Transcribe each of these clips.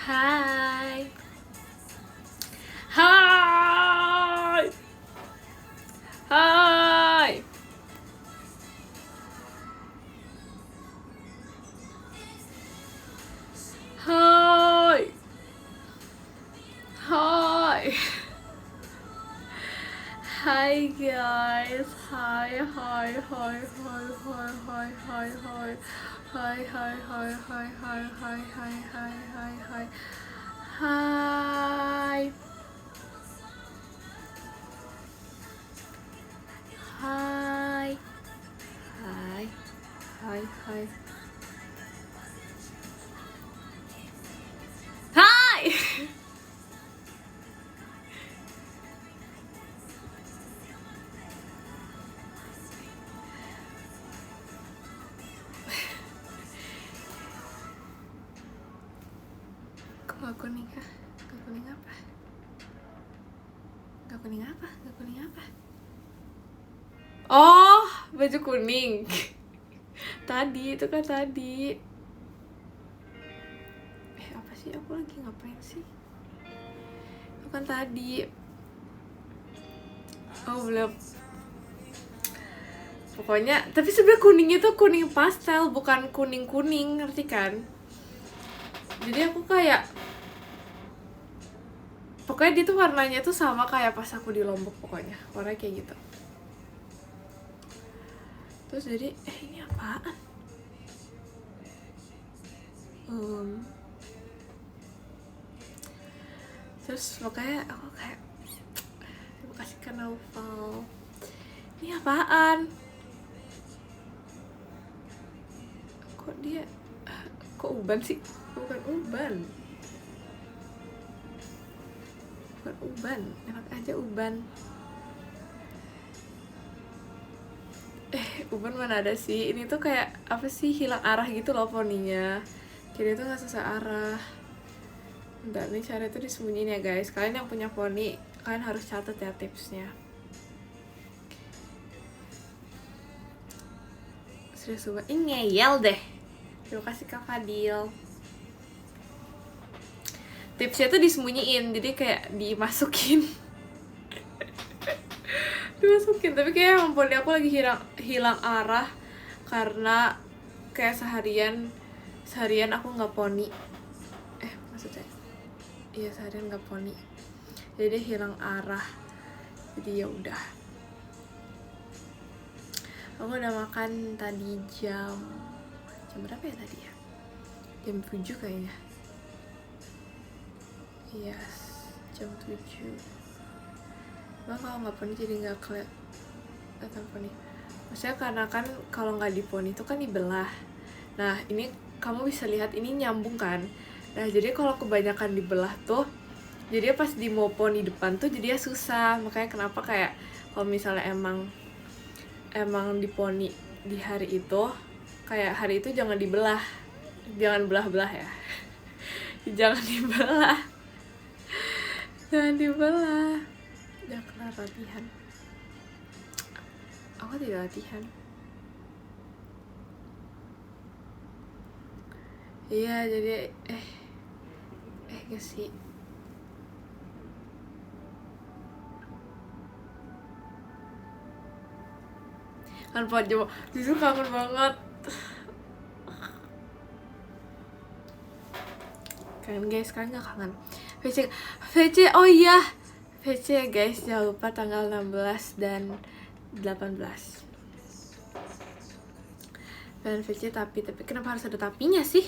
Hai. Hai. Hai. Hai. Hai. Hai guys. Hai hai hai hai hai hai hai hai. Hai hai hai hai hai hai hai hai hai hai. Hai. Hai. Hai. Hai hai. Hai. Kok gak kuning kah? Gak kuning apa? Gak kuning apa? Gak kuning apa? Oh, baju kuning. Tadi, itu kan tadi. Apa sih? Aku lagi ngapain sih? Itu kan tadi. Oh, belum. Pokoknya, tapi sebenarnya kuningnya tuh kuning pastel, bukan kuning-kuning, ngerti kan? Jadi aku kayak pokoknya dia tuh warnanya tuh sama kayak pas aku di Lombok pokoknya. Warnanya kayak gitu. Terus jadi, ini apaan? Terus pokoknya aku kayak terima kasih ke Naufal. Ini apaan? Kok dia kok uban sih? Bukan uban. Bukan uban, enak aja uban. Uban mana ada sih? Ini tuh kayak apa sih, hilang arah gitu loh poninya. Jadi tuh gak sesuai arah. Bentar, nih cara itu disembunyiin ya guys. Kalian yang punya poni, kalian harus catat ya tipsnya. Sudah coba, ini ngeyel deh. Terima kasih Kak Fadil. Tipsnya tuh disembunyiin, jadi kayak dimasukin. Dimasukin, tapi kayak emang poni aku lagi hilang arah karena kayak seharian aku nggak poni. Maksudnya iya, seharian nggak poni, jadi dia hilang arah. Jadi ya udah. Aku udah makan tadi jam berapa ya tadi ya? Jam 7 kayaknya. Yes, jam 7. Bang kalau nggak poni jadi nggak kelihatan poni. Maksudnya karena kan kalau nggak diponi itu kan dibelah. Nah ini kamu bisa lihat ini nyambung kan. Nah jadi kalau kebanyakan dibelah tuh, jadi pas di mau poni depan tuh jadi susah. Makanya kenapa kayak kalau misalnya emang diponi di hari itu, kayak hari itu jangan dibelah, jangan belah-belah ya. Jangan dibelah. Udah kelar latihan. Aku tidak latihan. Iya jadi gak sih. Kan Pojok justru kangen banget. Kangen guys, kan gak kangen? VC, oh iya VC guys, jangan lupa tanggal 16 dan 18 dan VC. Tapi kenapa harus ada tapinya sih?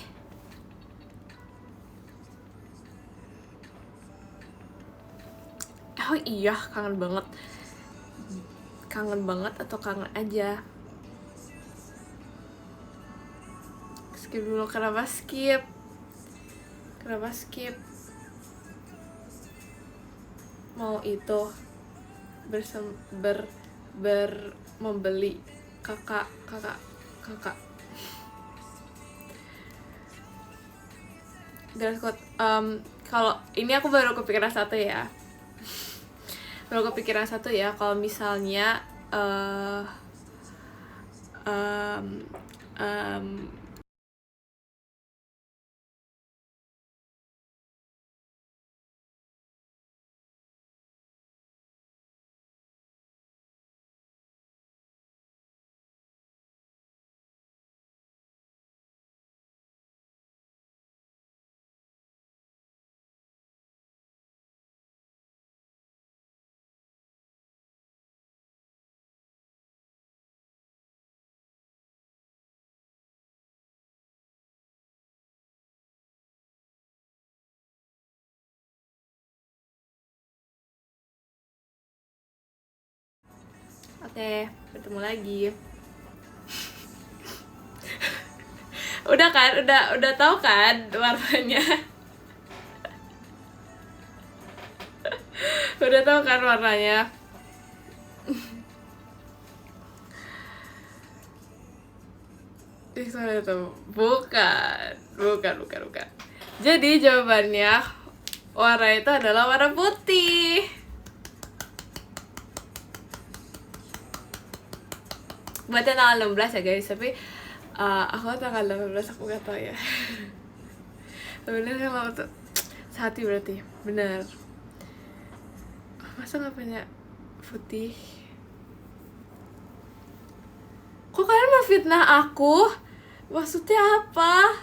Oh iya, kangen banget atau kangen aja. Skip dulu. Kenapa skip? Mau itu membeli kakak. Dress code. Kalau ini aku baru kepikiran satu ya. Kalau misalnya Namaste, bertemu lagi. Udah kan, udah tahu kan warnanya. Udah tahu kan warnanya. Itu bukan. Jadi jawabannya warna itu adalah warna putih. Buatnya tanggal 16 ya guys, tapi aku tanggal 18 aku gak tau ya. Bener kan lo tuh sehati berarti, bener. Masa gak punya putih? Kok kalian mau fitnah aku? Maksudnya apa?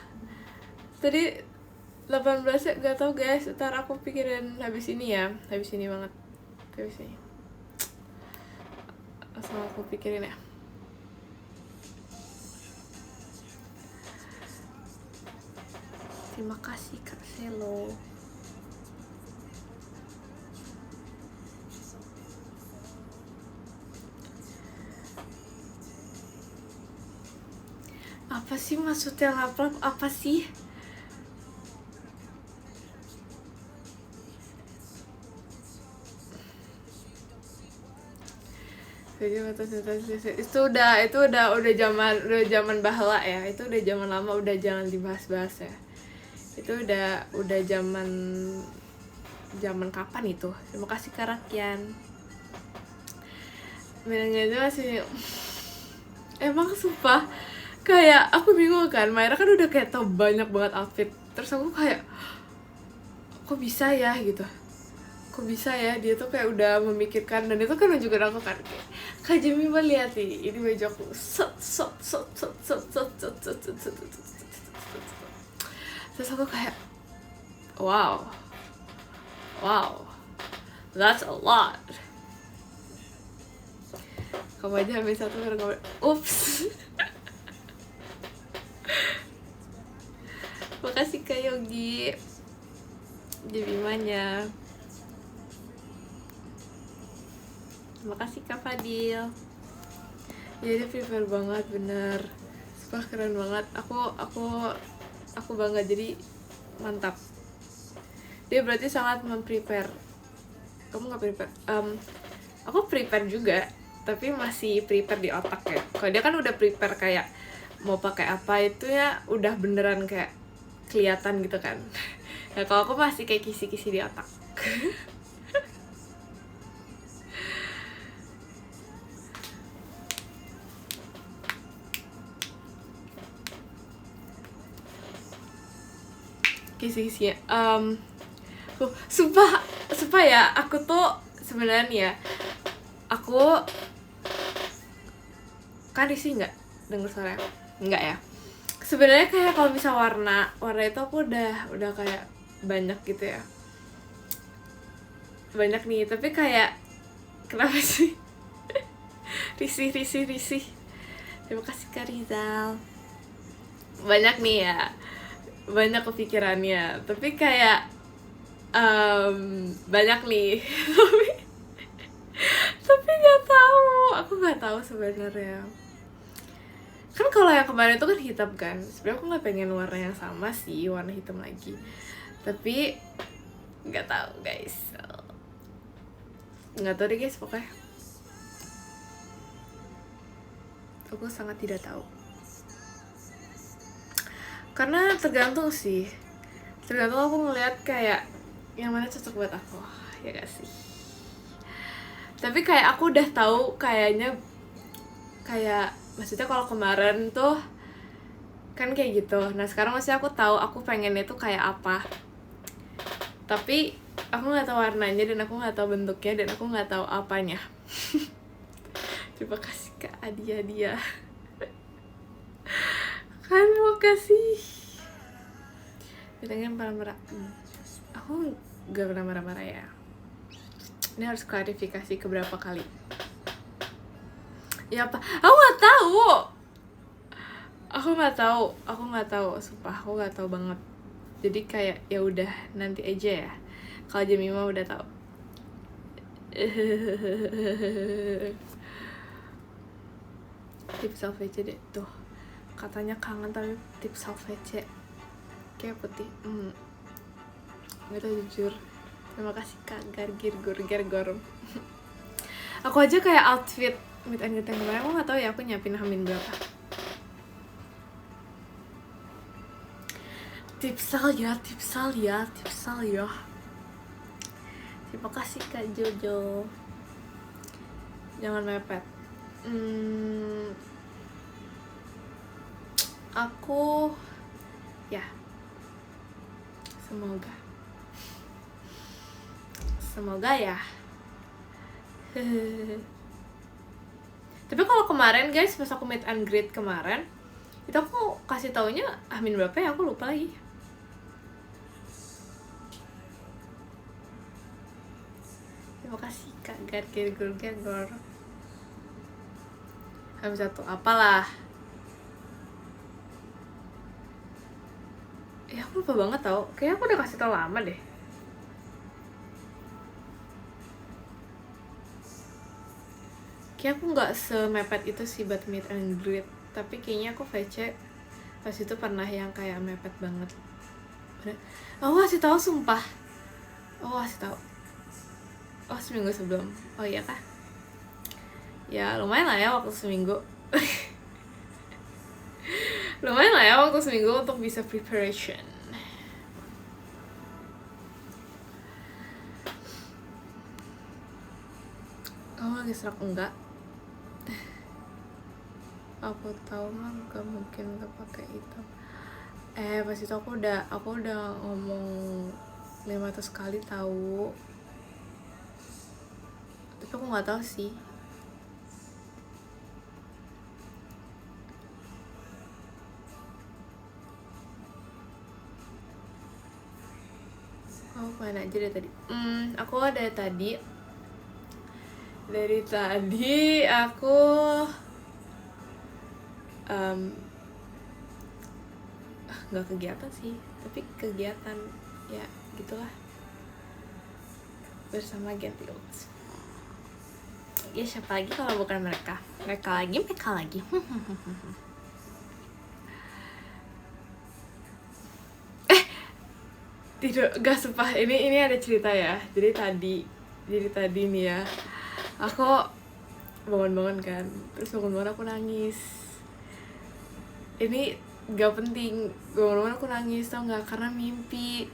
Tadi 18 ya, gak tau guys. Ntar aku pikirin habis ini ya. Habis ini banget. Habis ini asal aku pikirin ya. Terima kasih Kak Selo. Apa sih maksudnya laplap? Apa sih? Itu udah zaman bahla ya. Itu udah zaman lama, udah jangan dibahas-bahas ya. Itu udah zaman kapan itu? Terima kasih Kak Rakian. Bilangnya aja masih emang sumpah kayak aku bingung kan. Maira kan udah kayak tau banyak banget outfit, terus aku kayak kok bisa ya gitu, kok bisa ya dia tuh kayak udah memikirkan. Dan itu kan juga aku kan kayak Kak Jemima lihat nih, ini baju aku terus aku kayak wow that's a lot. Kamu aja ambil satu baru kamu ups. Makasih Kak Yogi Jemimanya. Makasih Kak Fadil. Ya dia prepare banget, bener. Sumpah keren banget. Aku bangga, jadi mantap. Dia berarti sangat memprepare. Kamu nggak prepare? Aku prepare juga, tapi masih prepare di otak ya. Kalau dia kan udah prepare kayak mau pakai apa itu ya udah beneran kayak kelihatan gitu kan. Nah kalau aku masih kayak kisi-kisi di otak. Kisi-kisinya sumpah ya, aku tuh sebenarnya aku kan risih nggak denger suara nggak ya. Sebenarnya kayak kalau bisa warna itu aku udah kayak banyak gitu ya, banyak nih, tapi kayak kenapa sih risih. Terima kasih Kak Rizal. Banyak nih ya, banyak kepikirannya, tapi kayak banyak nih. tapi aku nggak tahu sebenarnya. Kan kalau yang kemarin itu kan hitam kan, sebenarnya aku nggak pengen warna yang sama sih, warna hitam lagi, tapi nggak tahu guys, nggak tahu deh guys, pokoknya aku sangat tidak tahu. Karena tergantung aku ngeliat kayak yang mana cocok buat aku, ya gak sih. Tapi kayak aku udah tahu kayaknya, kayak maksudnya kalau kemarin tuh kan kayak gitu. Nah sekarang masih aku tahu aku pengennya tuh kayak apa, tapi aku nggak tahu warnanya, dan aku nggak tahu bentuknya, dan aku nggak tahu apanya. Terima kasih Kak Adia. Kan mau kasih bilangnya marah-marah. Aku gak pernah marah-marah ya. Ini harus klarifikasi keberapa kali. Ya apa? Aku nggak tahu. Sumpah aku nggak tahu banget. Jadi kayak ya udah nanti aja ya. Kalau Jemima udah tahu. tips LVC deh tuh, katanya kangen tapi tips LVC kayak putih. Gak tau jujur. Terima kasih Kak Gargir Gor. Aku aja kayak outfit meet and greet yang kemarin, aku gak tau ya aku nyiapin Hamin berapa. Tipsal ya. Terima kasih Kak Jojo. Jangan mepet. Aku ya semoga ya. Tapi kalau kemarin guys, pas aku meet and greet kemarin, itu aku kasih taunya Amin berapa ya, aku lupa lagi. Terima kasih Kak Gargir. Habis satu apalah. Ya aku lupa banget tau, kayaknya aku udah kasih tau lama deh. Kayak aku gak semepet itu sih buat meet and greet, tapi kayaknya aku VC pas itu pernah yang kayak mepet banget. Aku kasih tau sumpah. Seminggu sebelum. Oh iya kah? Ya lumayan lah ya waktu seminggu. Untuk bisa preparation. Kamu lagi serak enggak? Aku tahu mah gak mungkin gak pakai hitam. Pas itu aku udah ngomong 500 kali tahu. Tapi aku nggak tahu sih. Aku mana aja dari tadi? Aku dari tadi aku nggak kegiatan sih, tapi kegiatan ya gitulah bersama Gentilux. Ya siapa lagi kalau bukan mereka lagi. Tidak, gak sumpah, ini ada cerita ya. Jadi tadi nih ya, aku bangun kan, terus bangun aku nangis. Ini gak penting, bangun aku nangis tau gak, karena mimpi.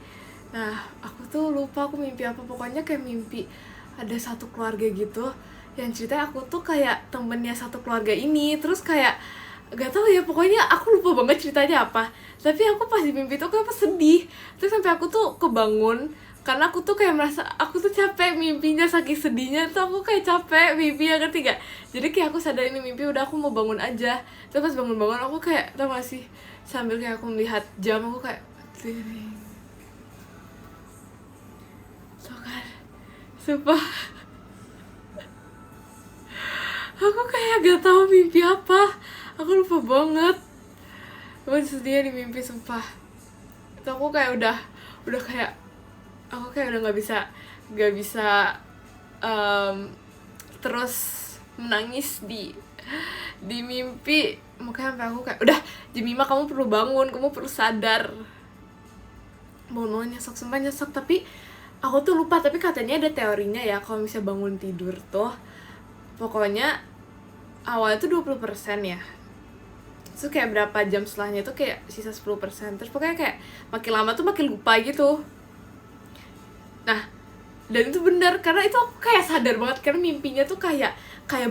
Nah aku tuh lupa aku mimpi apa, pokoknya kayak mimpi ada satu keluarga gitu yang ceritanya aku tuh kayak temennya satu keluarga ini. Terus kayak gak tahu ya, pokoknya aku lupa banget ceritanya apa, tapi aku pas di mimpi tuh kayak sedih. Terus sampai aku tuh kebangun karena aku tuh kayak merasa aku tuh capek mimpinya, saking sedihnya tuh aku kayak capek mimpi, ya ngerti gak? Jadi kayak aku sadar ini mimpi, udah aku mau bangun aja. Terus pas bangun aku kayak tau gak sih, sambil kayak aku melihat jam, aku kayak tiring. Tuh kan, sumpah aku kayak gak tahu mimpi apa, aku lupa banget. Aku sedihnya di mimpi sumpah. Itu aku kayak udah kayak aku kayak udah gak bisa terus menangis di mimpi. Makanya sampai aku kayak udah, Jemima kamu perlu bangun, kamu perlu sadar. Bangun nyesek, sumpah nyesek. Tapi aku tuh lupa, tapi katanya ada teorinya ya, kalau misalnya bangun tidur tuh pokoknya awalnya tuh 20% ya, terus kayak berapa jam setelahnya tuh kayak sisa 10%. Terus pokoknya kayak makin lama tuh makin lupa gitu. Nah, dan itu benar, karena itu aku kayak sadar banget, karena mimpinya tuh kayak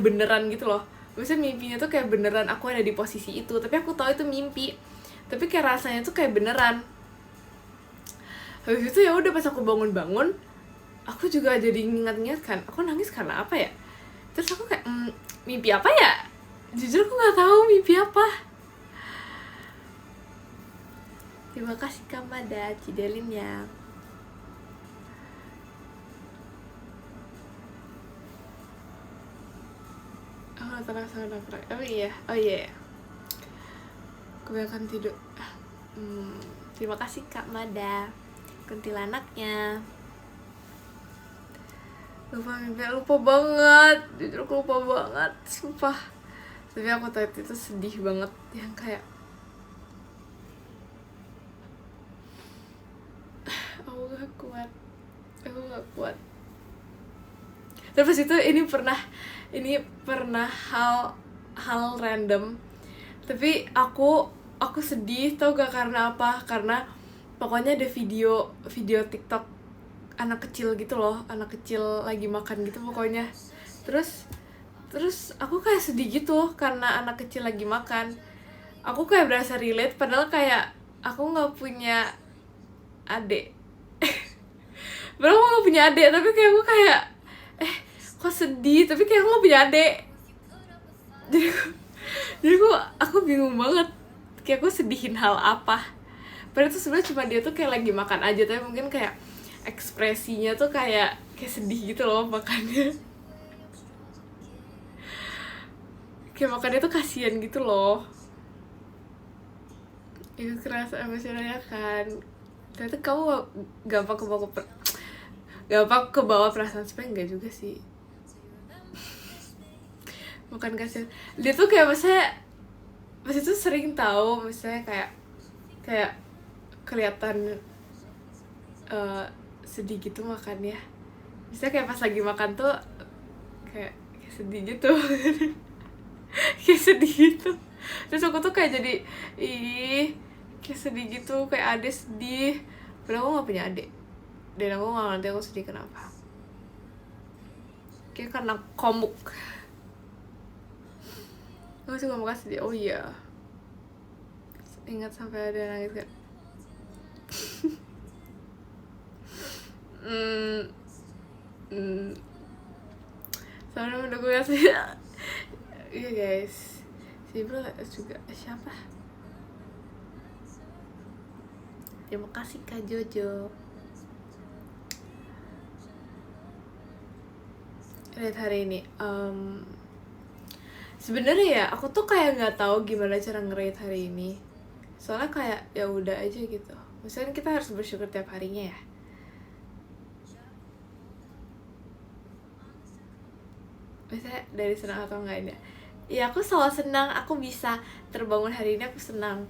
beneran gitu loh. Maksudnya mimpinya tuh kayak beneran aku ada di posisi itu, tapi aku tahu itu mimpi, tapi kayak rasanya tuh kayak beneran. Habis itu ya udah, pas aku bangun aku juga jadi ingat-ingat kan, aku nangis karena apa ya. Terus aku kayak mimpi apa ya, jujur aku nggak tahu mimpi apa. Terima kasih Kak Mada Cidelin ya. Oh iya. Kebanyakan tidur. Terima kasih Kak Mada, kuntilanaknya. Lupa mimpi, lupa banget. Jujur aku lupa banget, sumpah. Tapi aku tadi itu sedih banget, yang kayak aku gak kuat, aku gak kuat. Terus itu ini pernah hal random, tapi aku sedih, tau gak karena apa? Karena pokoknya ada video TikTok anak kecil gitu loh, anak kecil lagi makan gitu pokoknya. Terus aku kayak sedih gitu karena anak kecil lagi makan. Aku kayak berasa relate, padahal kayak aku nggak punya adik. Padahal aku nggak punya adik, tapi kayak aku kayak kok sedih, tapi kayak aku nggak punya adik. Jadi aku bingung banget, kayak aku sedihin hal apa. Padahal itu sebenarnya cuma dia tuh kayak lagi makan aja, tapi mungkin kayak ekspresinya tuh kayak sedih gitu loh makannya. Kayak makannya tuh kasihan gitu loh. Itu kerasa emosionalnya kan. Ternyata kamu gampang kebawa perasaan. Sebenernya enggak juga sih. Makan kasihan. Dia tuh kayak maksudnya itu sering tahu, misalnya kayak kelihatan sedih gitu makannya. Misalnya kayak pas lagi makan tuh kayak sedih gitu. Kayak sedih gitu. Terus aku tuh kayak jadi kayak sedih gitu, kayak adek sedih. Padahal aku gak punya adik, dan aku gak ngerti aku sedih kenapa. Kayak karena komuk. Aku suka makan sedih. Oh iya, ingat sampai ada nangis kan. Soalnya udah gue kasih. Iya guys, si bro juga siapa? Terima kasih Kak Jojo. Lihat hari ini, sebenarnya ya aku tuh kayak nggak tahu gimana cara nge-rate hari ini. Soalnya kayak ya udah aja gitu. Misalnya kita harus bersyukur tiap harinya ya. Misalnya dari senang atau enggaknya. Ya aku selalu senang, aku bisa terbangun hari ini, aku senang.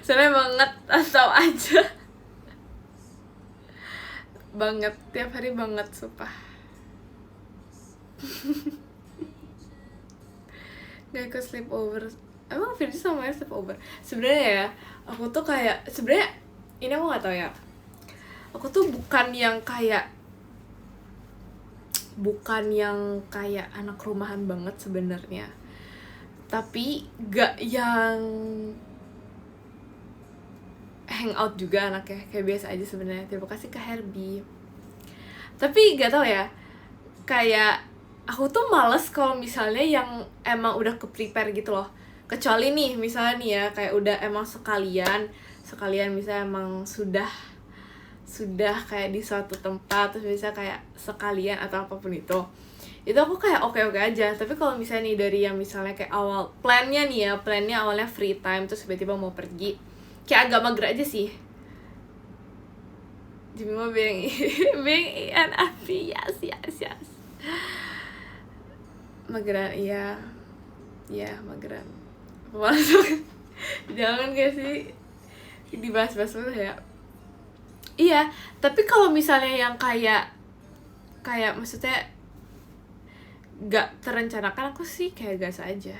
Soalnya banget atau aja. Banget, tiap hari banget, sumpah. Gak ikut sleepover. Emang Firdi sama ya sleepover? Sebenarnya ya, aku tuh kayak sebenarnya ini aku nggak tahu ya. Aku tuh bukan yang kayak anak rumahan banget sebenarnya. Tapi gak yang hangout juga anaknya, kayak biasa aja sebenarnya. Terima kasih ke Herbie. Tapi gak tahu ya, kayak aku tuh males kalau misalnya yang emang udah ke-prepare gitu loh. Kecuali nih misalnya nih ya, kayak udah emang sekalian misalnya emang sudah kayak di suatu tempat, terus bisa kayak sekalian atau apapun itu aku kayak oke aja. Tapi kalau misalnya nih dari yang misalnya kayak awal plannya awalnya free time, terus tiba-tiba mau pergi, kayak agak mager aja sih. Jadi mau being an api, yes. Mageran, iya mageran. Masuk. Jangan gak sih dibahas-bahas dulu ya. Iya, tapi kalau misalnya yang kayak maksudnya gak terencanakan, aku sih kayak gas aja.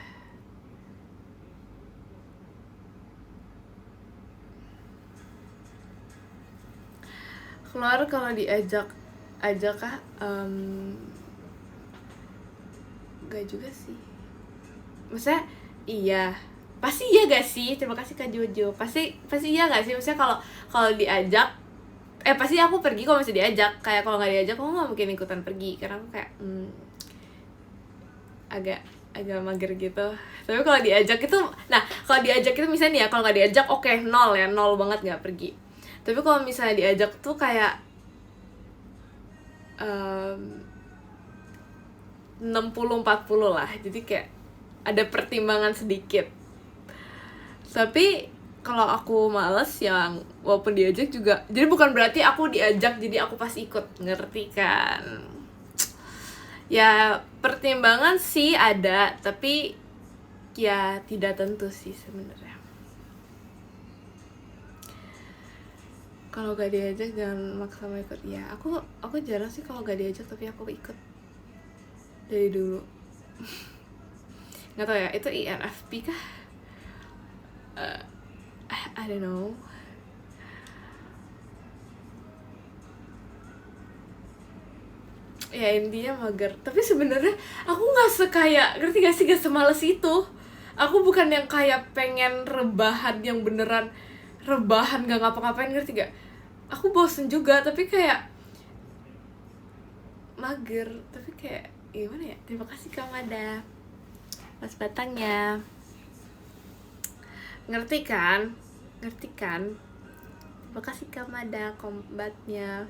Keluar kalau diajak kah? Gak juga sih. Maksudnya iya, pasti iya gak sih? Terima kasih Kak Jojo. Pasti iya gak sih? Maksudnya kalau diajak, pasti aku pergi kalau masih diajak. Kayak kalau nggak diajak, aku nggak mungkin ikutan pergi, karena aku kayak agak mager gitu. Tapi kalau diajak itu, kalau diajak itu misalnya nih ya, kalau nggak diajak oke, 0 banget nggak pergi. Tapi kalau misalnya diajak tuh kayak 60-40 lah. Jadi kayak ada pertimbangan sedikit. Tapi kalau aku males yang walaupun diajak juga, jadi bukan berarti aku diajak jadi aku pasti ikut, ngerti kan? Ya pertimbangan sih ada, tapi ya tidak tentu sih sebenarnya. Kalau gak diajak jangan maksa mau ikut. Ya aku jarang sih kalau gak diajak tapi aku ikut dari dulu. Nggak tau ya, itu INFP kah? I don't know. Ya intinya mager. Tapi sebenarnya aku nggak sekaya, ngerti gak sih, gak semales itu. Aku bukan yang kayak pengen rebahan yang beneran rebahan gak ngapa-ngapain, ngerti gak? Aku bosen juga, tapi kayak mager. Tapi kayak gimana ya? Terima kasih Kak Mada mas batangnya. Ngerti kan? Ngerti kan? Terima kasih Kak Mada kombatnya.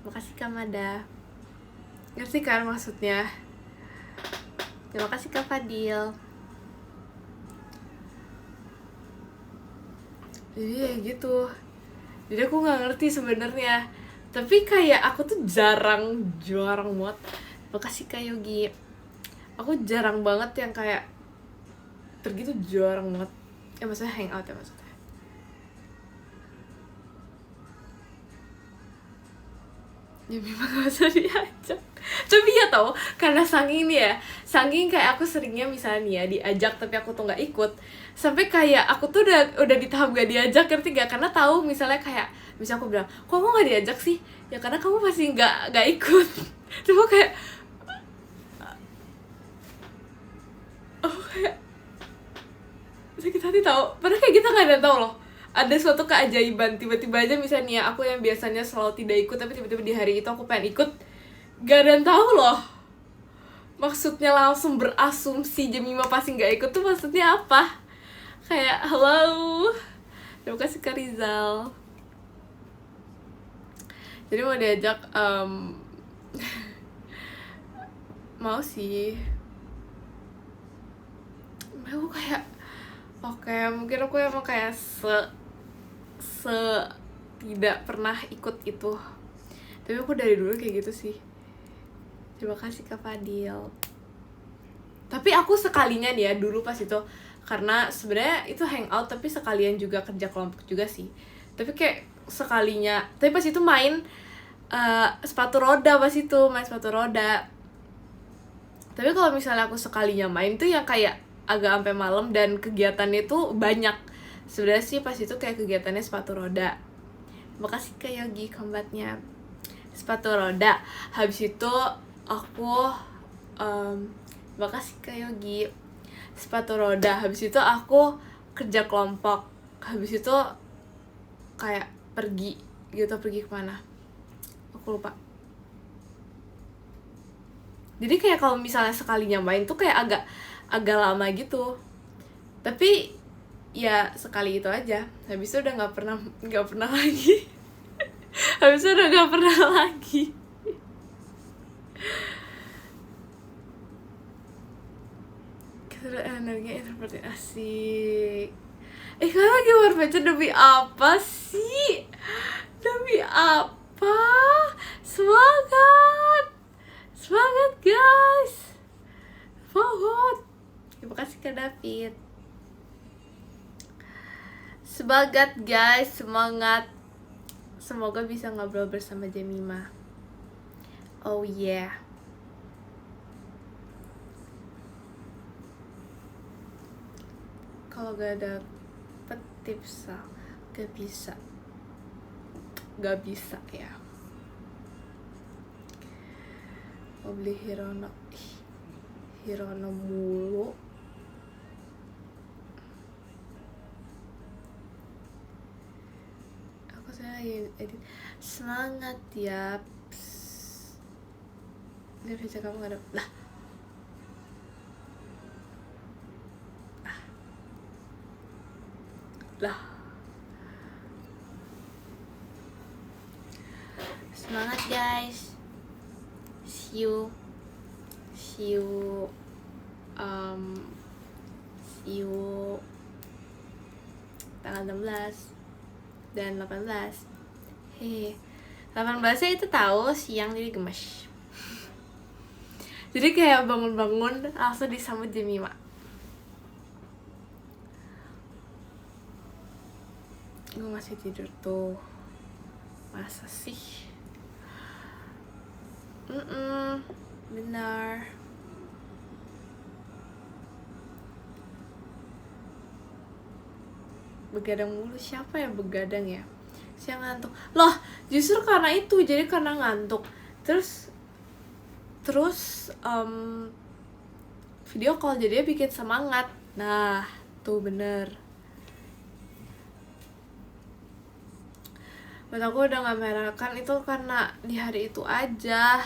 Terima kasih Kak Mada. Ngerti kan maksudnya? Terima kasih Kak Fadil. Jadi ya gitu. Jadi aku nggak ngerti sebenarnya. Tapi kayak aku tuh jarang banget. Terima kasih Kak Yogi. Aku jarang banget yang kayak pergi tuh, jarang banget. Ya maksudnya hangout ya maksudnya. Ya memang gak usah diajak. Tapi ya tau, karena saking kayak aku seringnya misalnya nih ya diajak tapi aku tuh nggak ikut, sampai kayak aku tuh udah di tahap gak diajak, ngerti gak? Karena tahu misalnya aku bilang, kok kamu nggak diajak sih? Ya karena kamu pasti nggak ikut. Cuma kayak kayak sakit hati tau. Padahal kayak kita nggak ada tahu loh. Ada suatu keajaiban, tiba-tiba aja misalnya nih ya, aku yang biasanya selalu tidak ikut tapi tiba-tiba di hari itu aku pengen ikut, gak ada yang tahu loh. Maksudnya langsung berasumsi Jemima pasti gak ikut tuh maksudnya apa? Kayak halo, terima kasih Kak Rizal. Jadi mau diajak mau sih. Aku kayak oke, mungkin aku emang kayak tidak pernah ikut itu. Tapi aku dari dulu kayak gitu sih. Terima kasih Kak Fadil. Tapi aku sekalinya nih ya dulu pas itu, karena sebenarnya itu hangout tapi sekalian juga kerja kelompok juga sih. Tapi kayak sekalinya, tapi pas itu main sepatu roda, main sepatu roda. Tapi kalau misalnya aku sekalinya main tuh yang kayak agak sampai malam dan kegiatannya tuh banyak. Sebenarnya sih pas itu kayak kegiatannya sepatu roda. Makasih Kak Yogi kombatnya. Sepatu roda. Habis itu aku makasih Kak Yogi. Sepatu roda. Habis itu aku kerja kelompok. Habis itu kayak pergi kemana? Aku lupa. Jadi kayak kalau misalnya sekalinya main tuh kayak agak lama gitu. Tapi ya sekali itu aja. Habis itu udah nggak pernah lagi. Habis itu udah nggak pernah lagi. Energinya seperti asik. Kalian lagi berbaca demi apa sih? Demi apa? Semangat guys. Semangat. Terima kasih Kak David. Semangat guys, semangat. Semoga bisa ngobrol bersama Jemima. Oh yeah. Kalau gak dapet tips, gak bisa ya. Mau beli Hirono mulu. Saya lagi edit. Semangat ya. Dia baca kamu gak ada lah. Semangat guys. See you see you tanggal 16 dan 18. Hehe. 18-nya itu tahu siang jadi gemes. Jadi kayak bangun-bangun langsung disambut jam 5. Gue masih tidur tuh. Masa sih? Benar. Begadang mulu, siapa yang begadang ya? Siang ngantuk. Loh, justru karena itu, jadi karena ngantuk. Terus video call jadinya bikin semangat. Nah, tuh bener. Buat aku udah gak merahkan itu karena di hari itu aja,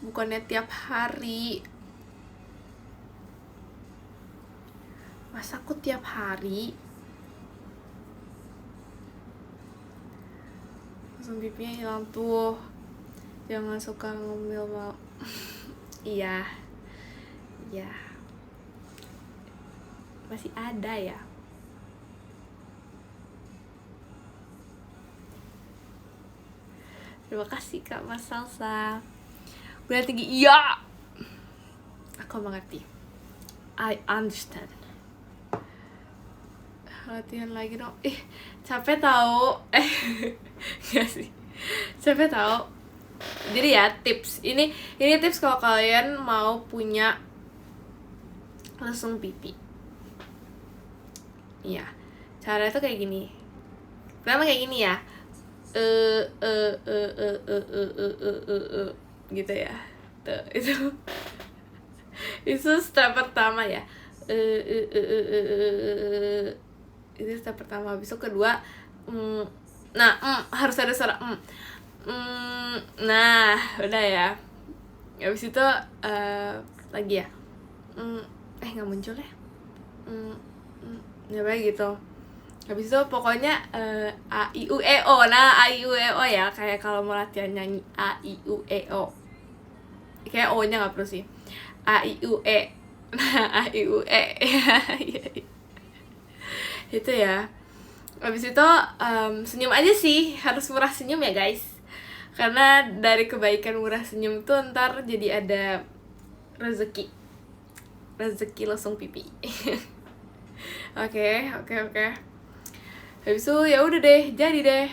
bukannya tiap hari. Masa aku tiap hari? Langsung pipinya hilang tuh. Jangan suka ngemil mau. Iya. Masih ada ya. Terima kasih Kak Mas Salsa. Udah tinggi. Iya. Aku mengerti. I understand. Latihan lagi dong. Capek tahu. Enggak sih. Capek tahu. Jadi ya tips. Ini tips kalau kalian mau punya lesung pipi. Iya. Caranya tuh kayak gini. Pertama kayak gini ya. Gitu ya. Tuh, itu step pertama ya. Itu step pertama. Habis itu kedua, harus ada suara nah, udah ya. Habis itu lagi ya. Nggak muncul ya. Ya baik gitu. Habis itu pokoknya A I U E O. Nah, A I U E O ya, kayak kalau mau latihan nyanyi A I U E O. Kayak O-nya enggak perlu sih. A I U E. Nah, A I U E. Itu ya. Habis itu senyum aja sih, harus murah senyum ya, guys. Karena dari kebaikan murah senyum tuh ntar jadi ada rezeki langsung pipi. Oke. Habis itu ya udah deh, jadi deh.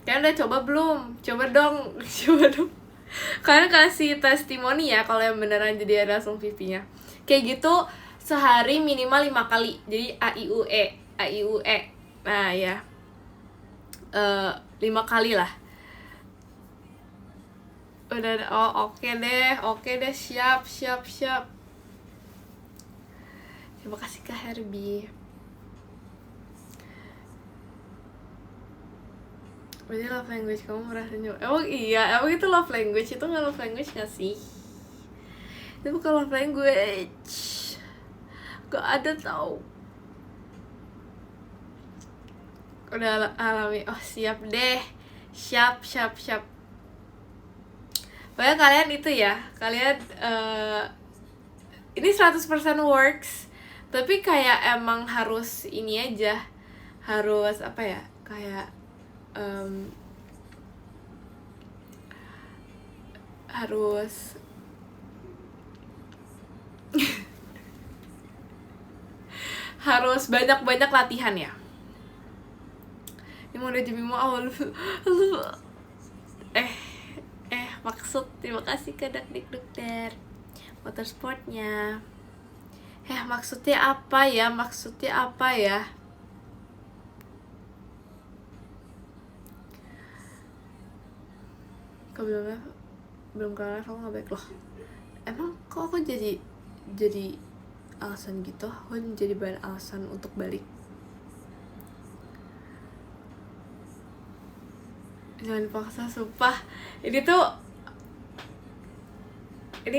Kalian udah coba belum? Coba dong. Kalian kasih testimoni ya kalau yang beneran jadi ada langsung pipinya. Kayak gitu sehari minimal 5 kali. Jadi A I U E. Nah ya. 5 kali lah. Udah, oke deh, siap. Terima kasih Kak Herbie. Berarti love language kamu murah senyum. Emang iya, emang itu love language? Itu gak love language gak sih? Itu bukan love language. Gak ada tau. Udah alami. Oh siap deh. Siap. Pokoknya kalian itu ya, kalian ini 100% works. Tapi kayak emang harus ini aja. Harus apa ya, kayak harus harus banyak-banyak latihan ya. Ini mau udah jam 5 awal. Maksud, terima kasih ke Dokter motorsportnya. Maksudnya apa ya? Kau belum kelar, kamu nggak baik loh. Emang kok aku jadi alasan gitu? Aku jadi bahan alasan untuk balik. Jangan dipaksa, sumpah. Ini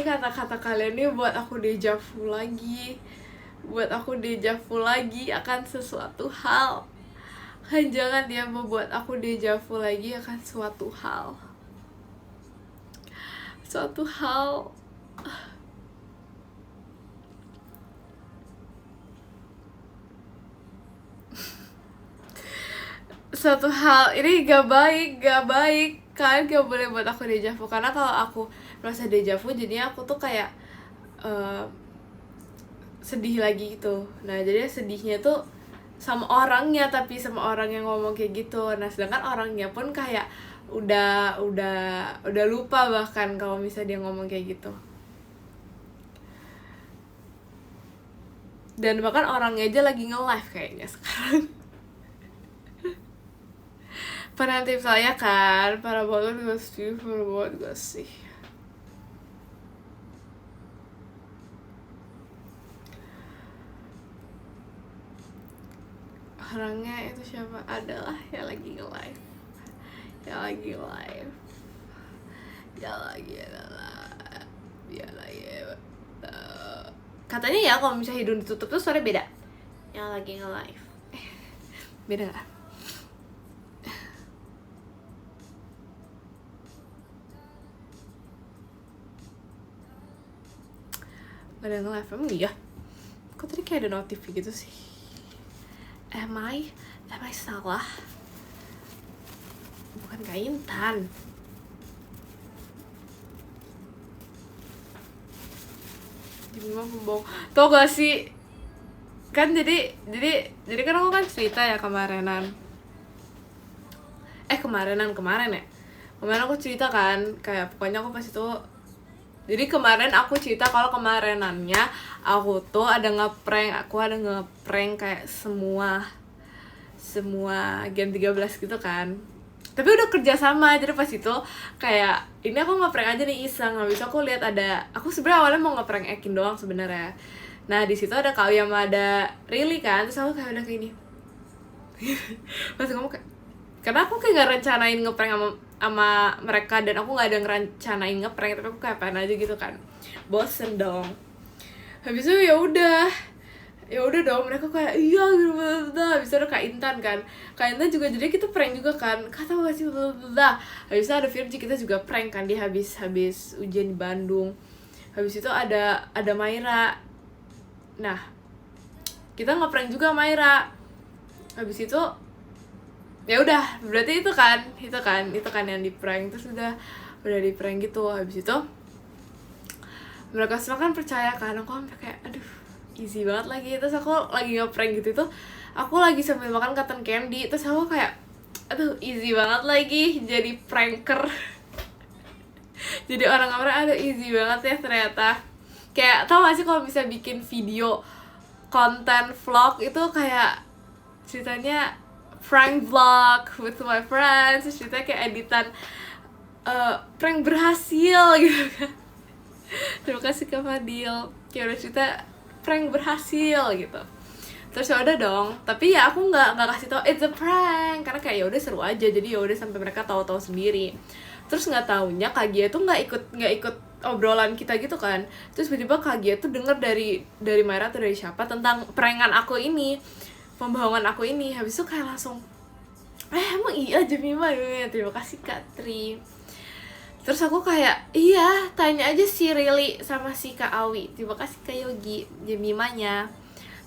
kata-kata kalian nih buat aku deja vu lagi akan sesuatu hal. jangan dia membuat aku deja vu lagi akan suatu hal suatu hal ini gak baik kalian gak boleh buat aku deja vu, karena kalau aku merasa deja vu jadinya aku tuh kayak sedih lagi gitu. Nah jadi sedihnya tuh sama orangnya, tapi sama orang yang ngomong kayak gitu. Nah sedangkan orangnya pun kayak udah lupa bahkan kalau misalnya dia ngomong kayak gitu. Dan bahkan orangnya aja lagi nge-live kayaknya sekarang. Penanti saya kan, parah banget gak sih. Orangnya itu siapa? Adalah yang lagi nge-live. Katanya ya kalau misalnya hidung ditutup tuh suara beda. Yang lagi nge-live. Beda gak? Ada nge-live, emang iya? Kok tadi kayak ada notif gitu sih? Am I salah? Bukan Kak Intan. Gimana pembohong? Tau gak sih? Kan jadi kan aku kan cerita ya kemarin ya. Kemarin aku cerita kan, kayak pokoknya aku pas itu. Jadi kemarin aku cerita kalau kemarinannya aku tuh ada ngeprank kayak semua Gen 13 gitu kan. Tapi udah kerja sama, jadi pas itu kayak ini aku ngeprank aja nih iseng. Habis aku lihat aku sebenarnya awalnya mau ngeprank Ekin doang sebenarnya. Nah di situ ada Kau yang ada Rili kan, terus aku kayak udah kayak ini. Pas ngomong kayak, karena aku kayak gak rencanain ngeprank sama mereka, dan aku gak ada ngerencanain ngeprank, tapi aku kayak pengen aja gitu kan, bosen dong. Habis itu ya udah dong, mereka kayak iya gitu. Habis itu ada Kak Intan kan, Kak Intan juga jadi kita prank juga kan, kata gak sih habis itu ada Virgi, kita juga prank kan, dia habis ujian di Bandung. Habis itu ada Maira, nah kita ngeprank juga Maira. Habis itu ya udah, berarti itu kan yang di prank. Terus udah di prank gitu. Habis itu mereka semua kan percaya kan, aku sampai kayak aduh easy banget lagi. Terus aku lagi ngeprank gitu itu, aku lagi sambil makan cotton candy, terus aku kayak aduh easy banget lagi jadi pranker. Jadi orang-orang aduh easy banget ya ternyata. Kayak tau gak sih kalau bisa bikin video konten vlog itu kayak ceritanya prank vlog with my friends, terus ceritanya kayak editan prank berhasil gitu kan. Terima kasih Kak Fadil, kayak udah cerita prank berhasil gitu. Terus ya udah dong, tapi ya aku nggak kasih tau it's a prank, karena kayak ya udah seru aja, jadi ya udah sampai mereka tahu sendiri. Terus nggak taunya Kak Gia tuh nggak ikut obrolan kita gitu kan. Terus tiba-tiba Kak Gia tuh denger dari Maira atau dari siapa tentang prankan aku ini, pembohongan aku ini. Habis itu kayak langsung emang iya Jemima, terima kasih Kak Tri. Terus aku kayak iya, tanya aja si Rili sama si Kak Awi, terima kasih Kak Yogi Jemimanya.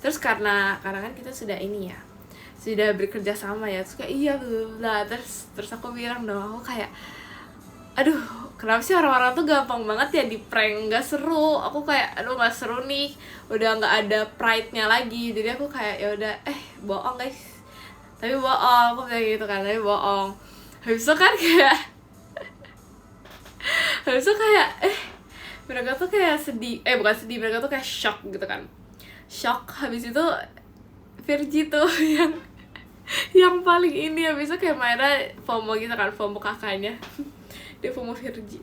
Terus karena kan kita sudah ini ya, sudah bekerja sama ya, terus kayak iya bla. Terus aku bilang dong, aku kayak aduh kenapa sih orang-orang tuh gampang banget ya di prank, nggak seru. Aku kayak aduh nggak seru nih, udah nggak ada pride-nya lagi. Jadi aku kayak ya udah bohong guys, tapi bohong, aku kayak gitu kan, tapi bohong. Habis itu kan kayak mereka tuh kayak sedih, bukan sedih, mereka tuh kayak shock gitu kan, shock. Habis itu Virgi tuh yang paling ini. Habis itu kayak Maira FOMO gitu kan, FOMO kakaknya. Dia FOMO Virgi.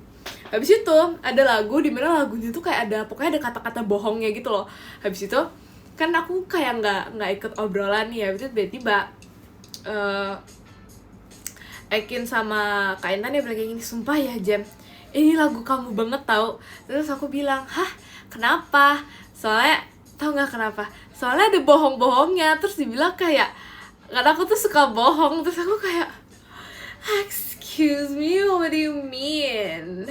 Habis itu ada lagu dimana lagunya tuh kayak pokoknya ada kata-kata bohongnya gitu loh. Habis itu kan aku kayak nggak ikut obrolan nih ya. Habis itu tiba-tiba Ekin sama Kak Intan dia bilang kayak gini, sumpah ya Jem, ini lagu kamu banget tau. Terus aku bilang, hah kenapa? Soalnya tau nggak kenapa? Soalnya ada bohong-bohongnya. Terus dibilang kayak Karena aku tuh suka bohong, terus aku kayak, excuse me, what do you mean?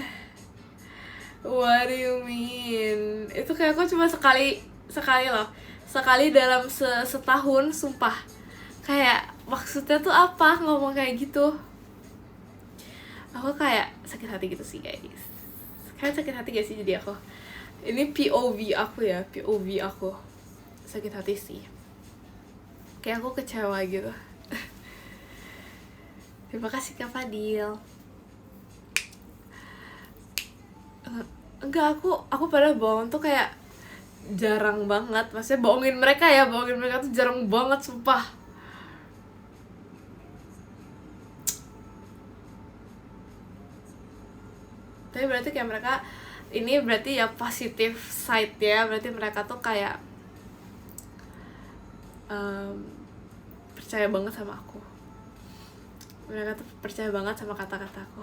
What do you mean? Itu kayak aku cuma sekali loh. Sekali dalam setahun, sumpah. Kayak maksudnya tuh apa ngomong kayak gitu? Aku kayak sakit hati gitu sih guys. Kalian sakit hati gak sih jadi aku? Ini POV aku ya, POV aku. Sakit hati sih. Kayak aku kecewa gitu. Terima kasih Kak Fadil. Enggak, aku pada bohong tuh kayak jarang banget. Maksudnya bohongin mereka tuh jarang banget, sumpah. Tapi berarti kayak mereka, ini berarti ya positive side ya. Berarti mereka tuh kayak percaya banget sama aku. Mereka tuh percaya banget sama kata-kataku.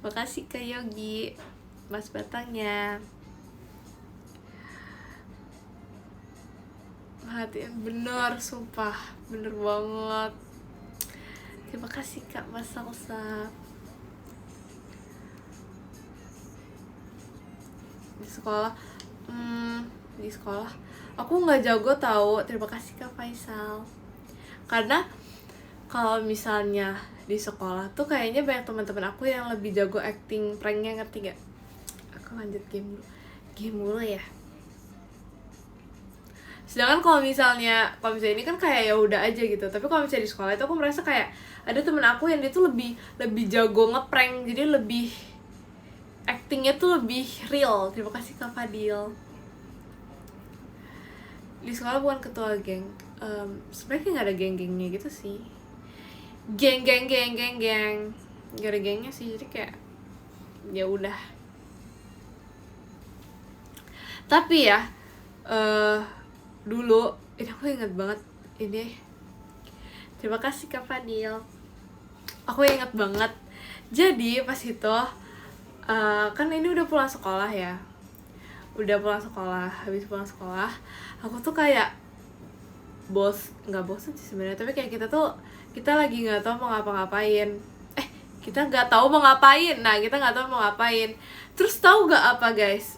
Makasih Kak Yogi, Mas Batangnya. Perhatian bener, sumpah, bener banget. Terima kasih Kak Mas Salsa. Di sekolah aku nggak jago tahu. Terima kasih Kak Faisal. Karena kalau misalnya di sekolah tuh kayaknya banyak teman-teman aku yang lebih jago acting pranknya, ngerti gak? Aku lanjut game dulu ya. Sedangkan kalau misalnya ini kan kayak ya udah aja gitu. Tapi kalau misalnya di sekolah itu aku merasa kayak ada temen aku yang dia tuh lebih jago ngeprank, jadi lebih actingnya tuh lebih real. Terima kasih Kak Fadil. Di sekolah bukan ketua geng. Sebenarnya nggak ada geng-gengnya gitu sih. Geng nggak ada gengnya sih, jadi kayak ya udah. Tapi ya dulu ini aku ingat banget ini. Terima kasih Kak Fadil. Aku ingat banget. Jadi pas itu kan ini udah pulang sekolah ya. Habis pulang sekolah, aku tuh kayak nggak bosan sih sebenarnya, tapi kayak kita lagi nggak tahu mau ngapa-ngapain. Kita nggak tahu mau ngapain. Terus tahu nggak apa guys?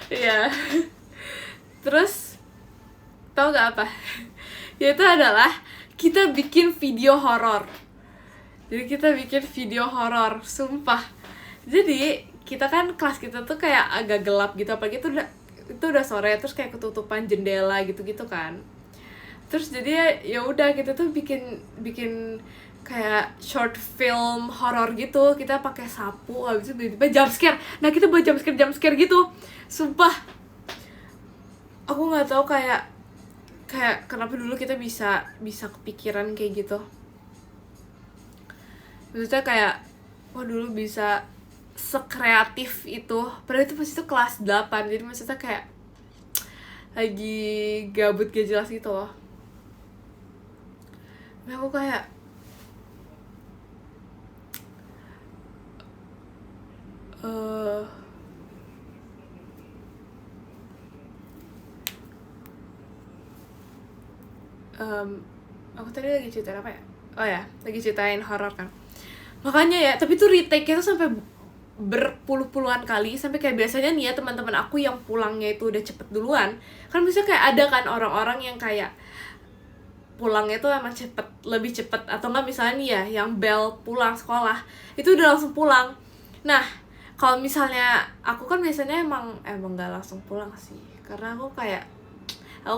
Iya. Terus tahu nggak apa? Yaitu adalah kita bikin video horor. Sumpah. Jadi kita kan kelas kita tuh kayak agak gelap gitu, apalagi itu udah sore, terus kayak ketutupan jendela gitu kan. Terus jadi ya udah kita tuh bikin kayak short film horor gitu. Kita pakai sapu, habis itu tiba-tiba jump scare. Nah, kita buat jump scare gitu. Sumpah. Aku nggak tahu kayak kenapa dulu kita bisa kepikiran kayak gitu. Maksudnya kayak dulu bisa sekreatif itu. Padahal itu pas itu kelas 8. Jadi maksudnya kayak lagi gabut gak jelas gitu loh. Nah, aku kayak aku tadi lagi ceritain apa ya? Oh ya, lagi ceritain horor kan. Makanya ya, tapi tuh retake-nya tuh sampai berpuluh-puluhan kali, sampai kayak biasanya nih ya teman-teman aku yang pulangnya itu udah cepet duluan. Kan bisa kayak ada kan orang-orang yang kayak pulangnya tuh emang lebih cepet, atau enggak misalnya nih ya yang bel pulang sekolah itu udah langsung pulang. Nah, kalau misalnya aku kan biasanya emang nggak langsung pulang sih, karena aku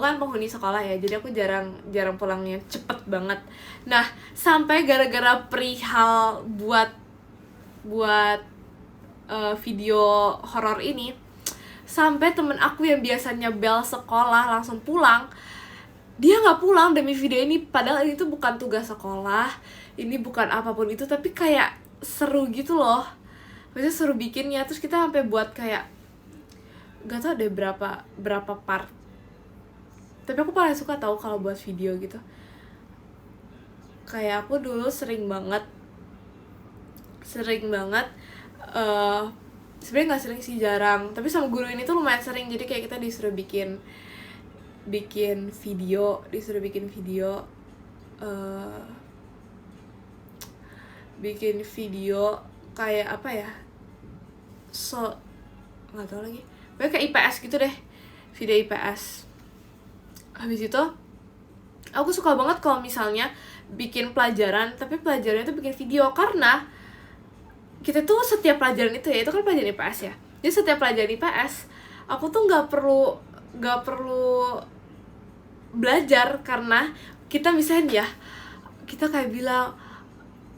kan penghuni sekolah ya, jadi aku jarang pulangnya cepet banget. Nah, sampai gara-gara perihal buat video horor ini, sampai temen aku yang biasanya bel sekolah langsung pulang, dia nggak pulang demi video ini. Padahal ini tuh bukan tugas sekolah, ini bukan apapun itu, tapi kayak seru gitu loh. Maksudnya seru bikinnya. Terus kita sampai buat kayak nggak tau deh berapa part. Tapi aku paling suka tahu kalau buat video gitu, kayak aku dulu sering banget sebenarnya nggak sering sih, jarang, tapi sama guru ini tuh lumayan sering. Jadi kayak kita disuruh bikin video bikin video kayak apa ya, nggak tahu lagi, pokoknya kayak IPS gitu deh, video IPS. Habis itu aku suka banget kalau misalnya bikin pelajaran, tapi pelajarannya tuh bikin video, karena kita tuh setiap pelajaran itu ya, itu kan pelajaran IPS ya, jadi setiap pelajaran IPS aku tuh nggak perlu belajar, karena kita misalnya ya, kita kayak bilang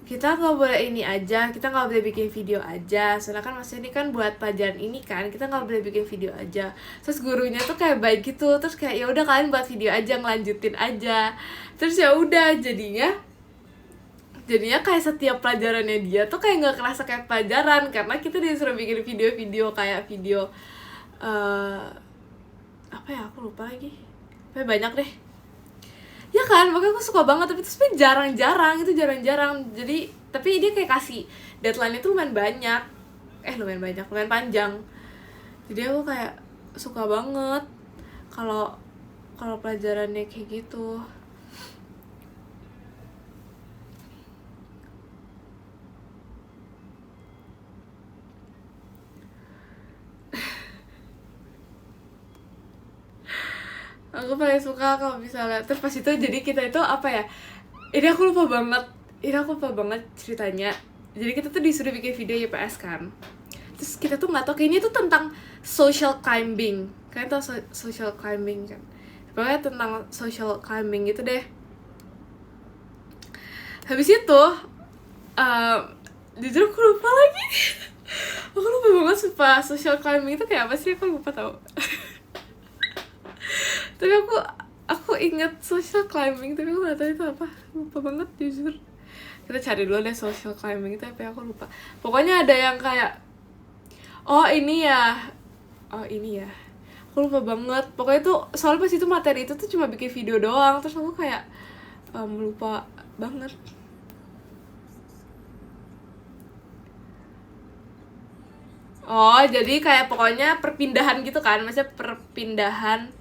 kita nggak boleh ini aja, kita nggak boleh bikin video aja, soalnya kan maksudnya ini kan buat pelajaran ini kan, kita nggak boleh bikin video aja. Terus gurunya tuh kayak baik gitu, terus kayak ya udah kalian buat video aja, ngelanjutin aja. Terus ya udah, jadinya kayak setiap pelajarannya dia tuh kayak nggak kerasa kayak pelajaran, karena kita disuruh bikin video-video kayak video apa ya, aku lupa lagi, kayak banyak deh ya kan. Makanya aku suka banget, tapi itu sebenarnya jarang-jarang. Jadi tapi dia kayak kasih deadline itu lumayan panjang. Jadi aku kayak suka banget kalau pelajarannya kayak gitu. Aku paling suka kalau misalnya terus pas itu, jadi kita itu apa ya, ini aku lupa banget ceritanya. Jadi kita tuh disuruh bikin video IPS kan, terus kita tuh nggak tahu, kayaknya itu tentang social climbing. Kalian tau social climbing kan, pokoknya tentang social climbing gitu deh. Habis itu jujur aku lupa lagi. Aku lupa banget sumpah, social climbing itu kayak apa sih, aku lupa tau. Tapi aku ingat social climbing, tapi aku nggak tahu itu apa, lupa banget jujur. Kita cari dulu deh social climbing itu, tapi aku lupa. Pokoknya ada yang kayak ini ya, aku lupa banget. Pokoknya tuh soalnya pas itu materi itu tuh cuma bikin video doang, terus aku kayak lupa banget. Jadi kayak pokoknya perpindahan gitu kan, maksudnya perpindahan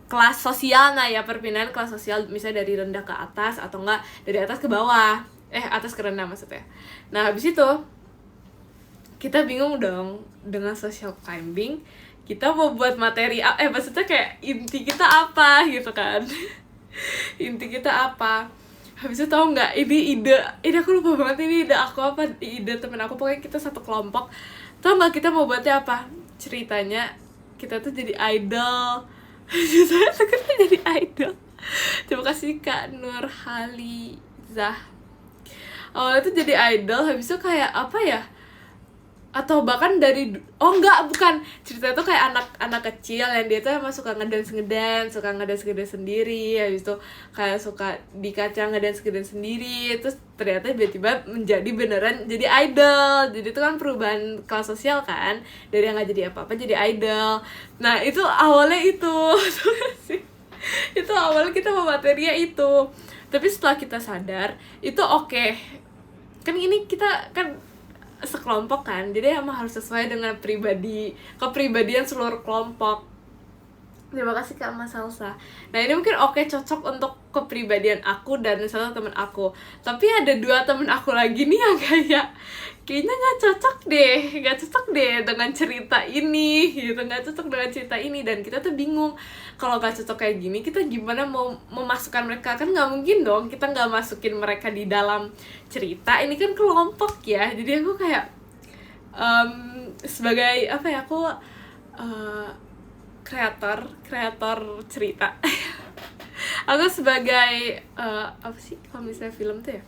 kelas sosial. Nah ya, perpindahan kelas sosial, misalnya dari rendah ke atas atau enggak dari atas ke bawah, atas ke rendah maksudnya. Nah habis itu kita bingung dong dengan social climbing, kita mau buat materi maksudnya kayak inti kita apa gitu kan. Inti kita apa. Habis itu tau nggak, ini ide aku lupa banget, ini ide aku apa ide temen aku, pokoknya kita satu kelompok. Tau nggak kita mau buatnya apa? Ceritanya kita tuh jadi idol. Kita jadi idol. Terima kasih Kak Nurhalizah. Awalnya tuh jadi idol, habis itu kayak apa ya, atau bahkan dari bukan, ceritanya tuh kayak anak kecil yang dia tuh emang suka ngedance sendiri, habis itu kayak suka di kaca ngedance sendiri, terus ternyata tiba-tiba menjadi beneran jadi idol. Jadi itu kan perubahan kelas sosial kan, dari yang nggak jadi apa-apa jadi idol. Nah itu awalnya itu itu awalnya kita mau materinya itu, tapi setelah kita sadar itu oke. Kan ini kita kan sekelompok kan, jadi emang harus sesuai dengan kepribadian seluruh kelompok. Terima kasih Kak Mas Salsa. Nah ini mungkin cocok untuk kepribadian aku dan satu temen aku, tapi ada 2 temen aku lagi nih yang kayaknya nggak cocok deh dengan cerita ini gitu, dan kita tuh bingung kalau nggak cocok kayak gini, kita gimana mau memasukkan mereka. Kan nggak mungkin dong kita nggak masukin mereka di dalam cerita, ini kan kelompok ya. Jadi aku kayak sebagai apa ya, aku kreator cerita. Aku sebagai apa sih kalau misalnya film tuh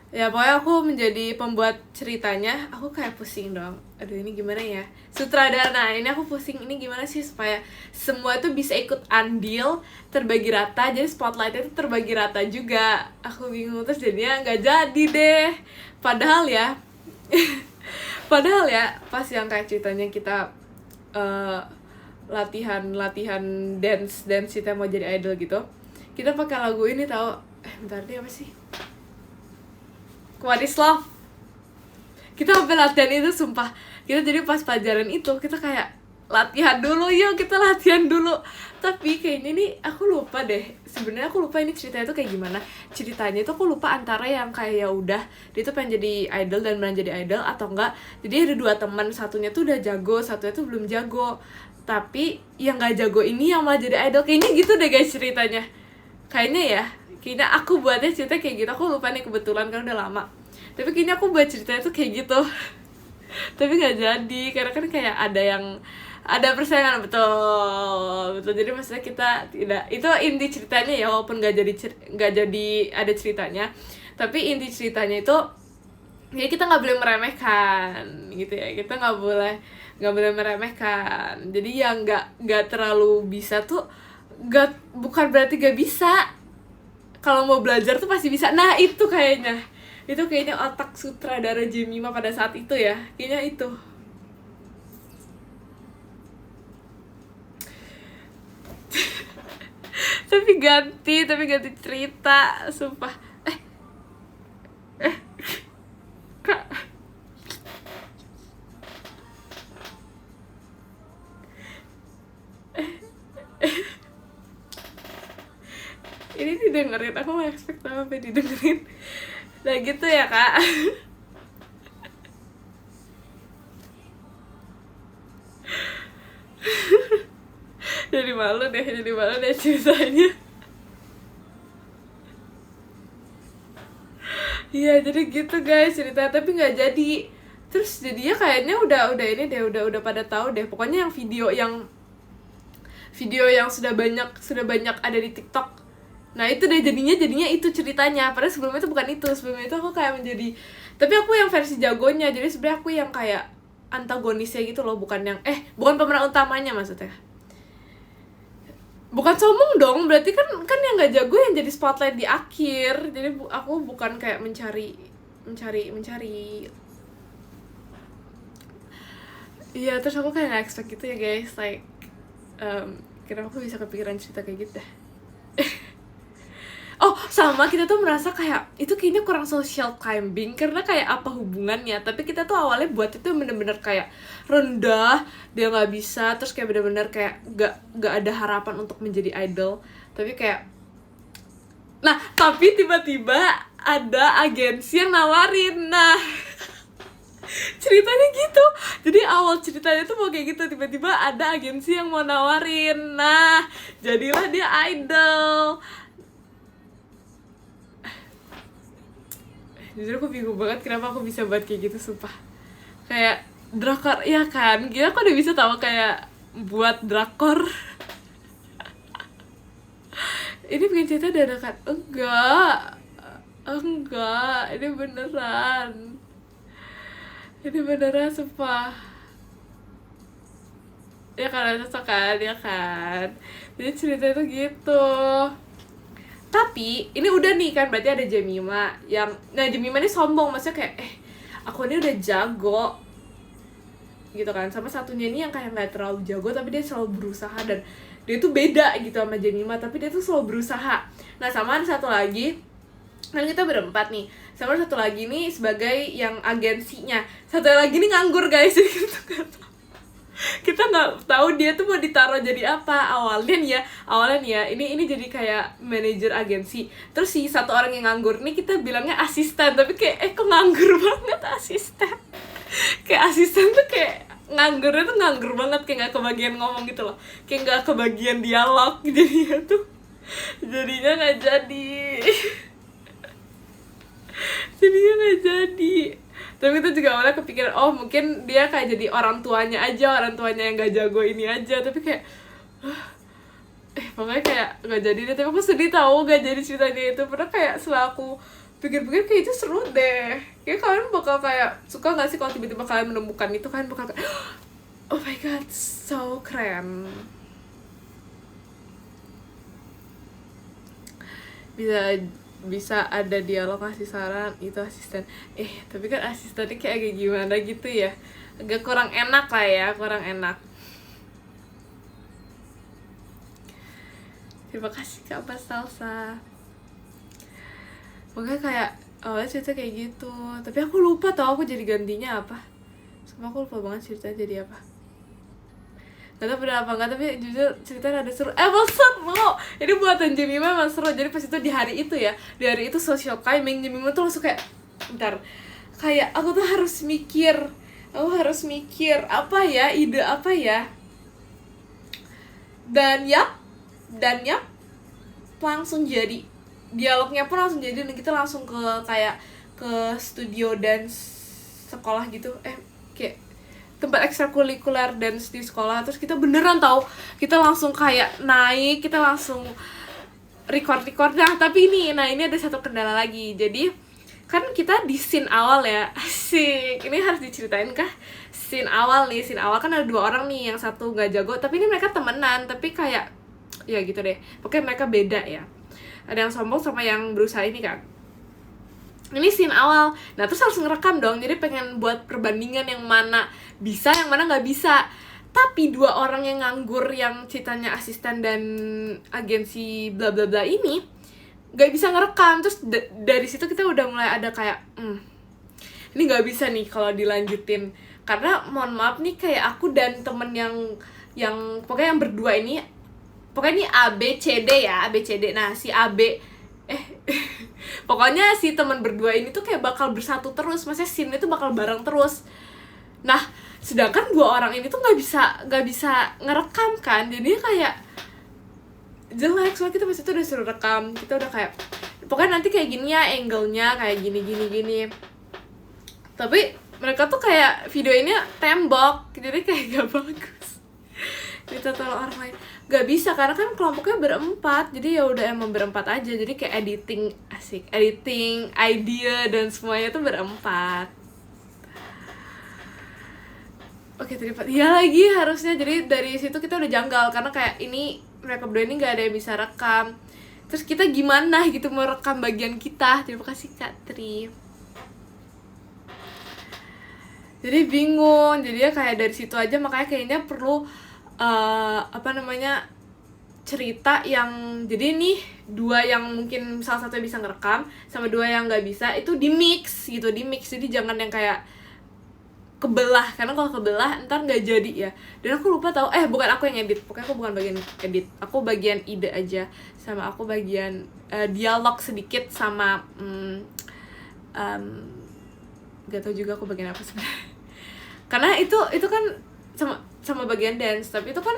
ya pokoknya aku menjadi pembuat ceritanya, aku kayak pusing dong. Aduh ini gimana ya, sutradara ini aku pusing, ini gimana sih supaya semua itu bisa ikut andil, terbagi rata, jadi spotlightnya itu terbagi rata juga. Aku bingung, terus jadinya nggak jadi deh. Padahal ya pas yang kayak ceritanya kita latihan dance kita mau jadi idol gitu, kita pakai lagu ini tahu. Bentar nih, apa sih, What is Love. Kita sampai latihan itu, sumpah. Kita jadi pas pelajaran itu kita kayak latihan dulu, yuk kita latihan dulu. Tapi kayaknya nih aku lupa deh, sebenarnya aku lupa ini ceritanya tuh kayak gimana. Ceritanya itu aku lupa antara yang kayak ya udah dia tuh pengen jadi idol dan beneran jadi idol, atau enggak jadi ada dua teman, satunya tuh udah jago, satunya tuh belum jago, tapi yang nggak jago ini yang malah jadi idol. Kayaknya gitu deh guys ceritanya, kayaknya aku buatnya cerita kayak gitu. Aku lupa nih kebetulan karena udah lama, tapi kayaknya aku buat ceritanya tuh kayak gitu. Tapi nggak jadi karena kan kayak ada persaingan, betul. Jadi maksudnya kita tidak, itu inti ceritanya ya, walaupun nggak jadi ada ceritanya, tapi inti ceritanya itu ya kita nggak boleh meremehkan gitu ya, kita nggak boleh meremehkan. Jadi yang nggak terlalu bisa tuh bukan berarti nggak bisa. Kalau mau belajar tuh pasti bisa. Nah itu kayaknya otak sutradara Jemima pada saat itu ya, kayaknya itu. tapi ganti cerita, sumpah. Kak, ini didengerin, aku gak expect sampai didengerin. Nah gitu ya kak. jadi malu deh ceritanya. Iya jadi gitu guys cerita, tapi nggak jadi. Terus jadinya kayaknya udah ini deh, udah pada tahu deh pokoknya yang video yang sudah banyak ada di TikTok. Nah itu deh jadinya itu ceritanya. Padahal sebelumnya itu bukan itu. Sebelumnya itu aku kayak menjadi, tapi aku yang versi jagonya. Jadi sebenarnya aku yang kayak antagonisnya gitu loh, bukan pemeran utamanya maksudnya. Bukan sombong dong, berarti kan yang nggak jago yang jadi spotlight di akhir. Jadi aku bukan kayak mencari. Iya, terus aku kayak nggak expect gitu ya guys, like kira aku bisa kepikiran cerita kayak gitu deh. Oh sama, kita tuh merasa kayak itu kayaknya kurang social climbing karena kayak apa hubungannya, tapi kita tuh awalnya buat itu bener-bener kayak rendah, dia nggak bisa, terus kayak bener-bener kayak nggak ada harapan untuk menjadi idol. Tapi kayak, nah tapi tiba-tiba ada agensi yang nawarin. Nah ceritanya gitu, jadi awal ceritanya tuh mau kayak gitu, tiba-tiba ada agensi yang mau nawarin. Nah jadilah dia idol. Jujur aku bingung banget kenapa aku bisa buat kayak gitu, sumpah. Kayak drakor, ya kan? Gila aku udah bisa tahu kayak buat drakor. Ini bikin cerita dadakan? Enggak, ini beneran, sumpah. Ya kan, cocok kan, ya kan? Jadi cerita itu gitu. Tapi ini udah nih kan, berarti ada Jemima yang, nah Jemima ini sombong, maksudnya kayak aku ini udah jago gitu kan, sama satunya ini yang kayak nggak terlalu jago tapi dia selalu berusaha, dan dia tuh beda gitu sama Jemima, tapi dia tuh selalu berusaha. Nah sama ada satu lagi, kan kita berempat nih, sama satu lagi nih sebagai yang agensinya, satu lagi nih nganggur guys. Kita nggak tahu dia tuh mau ditaruh jadi apa. Awalnya nih ya ini jadi kayak manajer agensi, terus si satu orang yang nganggur nih kita bilangnya asisten, tapi kayak kok nganggur banget asisten. Kayak asisten tuh kayak nganggurnya tuh nganggur banget, kayak nggak kebagian ngomong gitu loh, kayak nggak kebagian dialog. Jadinya nggak jadi. Tapi itu juga awalnya kepikiran, oh mungkin dia kayak jadi orang tuanya yang gak jago ini aja. Tapi kayak pokoknya kayak gak jadi deh. Tapi aku sedih tahu gak jadi ceritanya itu. Padahal kayak setelah aku pikir-pikir kayak itu seru deh. Kayak kalian bakal kayak suka gak sih kalau tiba-tiba kalian menemukan itu, kalian bakal kayak oh my god, so keren. Bisa ada dialog, kasih saran, itu asisten. Tapi kan asistennya kayak agak gimana gitu ya, agak kurang enak lah ya, kurang enak. Terima kasih Kak Mas Salsa. Pokoknya kayak awalnya cerita kayak gitu, tapi aku lupa tau aku jadi gantinya apa. Sama aku lupa banget ceritanya jadi apa. Gak tau bener apa enggak, tapi jujur ceritanya ada seru. Emang seru. Ini buatan Jemima emang seru. Jadi pas itu di hari itu ya, di hari itu social climbing, Jemima tuh langsung kayak bentar, kayak aku tuh harus mikir apa ya, ide apa ya. Dan ya langsung jadi, dialognya pun langsung jadi, dan kita langsung ke kayak ke studio dance sekolah gitu, kayak tempat ekstrakurikuler dance di sekolah. Terus kita beneran tahu, kita langsung kayak naik, kita langsung record. Nah tapi ini ada satu kendala lagi. Jadi kan kita di scene awal ya, asik, ini harus diceritain kah? Scene awal kan ada 2 orang nih, yang satu gak jago, tapi ini mereka temenan, tapi kayak ya gitu deh, pokoknya mereka beda ya. Ada yang sombong sama yang berusaha ini kan. Ini scene awal, nah terus harus ngerekam dong, jadi pengen buat perbandingan yang mana bisa, yang mana nggak bisa. Tapi 2 orang yang nganggur, yang ceritanya asisten dan agensi bla bla bla ini nggak bisa ngerekam. Terus dari situ kita udah mulai ada kayak ini nggak bisa nih kalau dilanjutin, karena mohon maaf nih, kayak aku dan temen yang pokoknya yang berdua ini, pokoknya ini ABCD ya, ABCD. Nah si AB pokoknya si teman berdua ini tuh kayak bakal bersatu terus, maksudnya scene itu bakal bareng terus. Nah sedangkan 2 orang ini tuh nggak bisa ngerekam kan, jadinya kayak jelek. Soalnya kita pas itu udah suruh rekam, kita udah kayak pokoknya nanti kayak gini ya, angle-nya kayak gini. Tapi mereka tuh kayak videoinnya tembok, jadi kayak gak bagus. Minta tolong orang lain gak bisa, karena kan kelompoknya berempat, jadi ya udah emang berempat aja. Jadi kayak editing idea dan semuanya tuh berempat. Oke, terlibat iya lagi harusnya. Jadi dari situ kita udah janggal, karena kayak ini mereka berdua ini gak ada yang bisa rekam. Terus kita gimana gitu mau rekam bagian kita. Terima kasih Kak Tri. Jadi bingung, jadinya kayak dari situ aja. Makanya kayaknya perlu cerita yang, jadi nih 2 yang mungkin salah satu bisa ngerekam sama 2 yang nggak bisa, itu di mix. Jadi jangan yang kayak kebelah, karena kalau kebelah ntar nggak jadi ya. Dan aku lupa tahu, bukan aku yang edit, pokoknya aku bukan bagian edit, aku bagian ide aja, sama aku bagian dialog sedikit, sama gak tau juga aku bagian apa sebenarnya. Karena itu kan sama bagian dance, tapi itu kan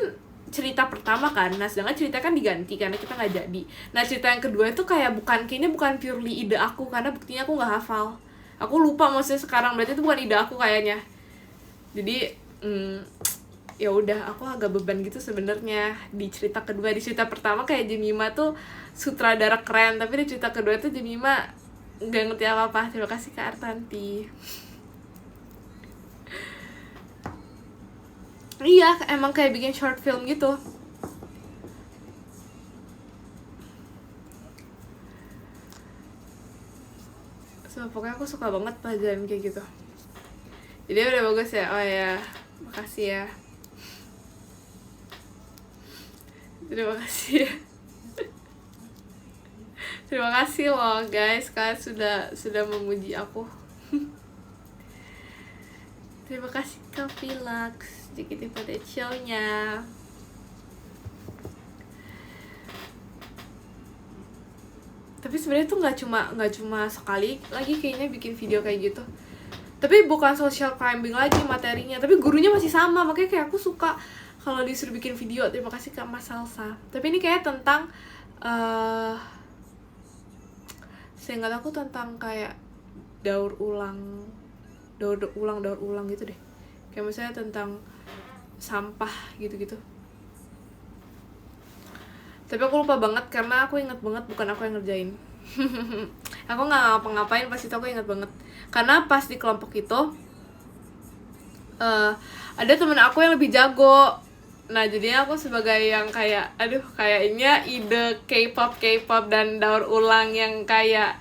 cerita pertama kan. Nah sedangkan cerita kan diganti karena kita nggak jadi. Nah cerita yang kedua itu kayaknya bukan purely ide aku, karena buktinya aku nggak hafal, aku lupa maksudnya sekarang, berarti itu bukan ide aku kayaknya. Jadi ya udah, aku agak beban gitu sebenarnya di cerita kedua. Di cerita pertama kayak Jemima tuh sutradara keren, tapi di cerita kedua tuh Jemima nggak ngerti apa-apa. Terima kasih Kak Artanti. Iya, emang kayak bikin short film gitu. So, pokoknya aku suka banget pelajaran kayak gitu. Jadi udah bagus ya. Oh ya, makasih ya. Terima kasih ya. Terima kasih loh guys, kalian sudah memuji aku. Terima kasih Kak Philax, sedikit potentialnya. Tapi sebenarnya tuh nggak cuma sekali lagi kayaknya bikin video kayak gitu. Tapi bukan social climbing lagi materinya, tapi gurunya masih sama, makanya kayak aku suka kalau disuruh bikin video. Terima kasih Kak Mas Salsa. Tapi ini kayak tentang seingat aku tentang kayak daur ulang gitu deh. Kayak misalnya tentang sampah gitu-gitu. Tapi aku lupa banget karena aku ingat banget bukan aku yang ngerjain. Aku nggak ngapa-ngapain pas itu, aku ingat banget. Karena pas di kelompok itu ada temen aku yang lebih jago. Nah jadinya aku sebagai yang kayak kayaknya ide K-pop dan daur ulang yang kayak,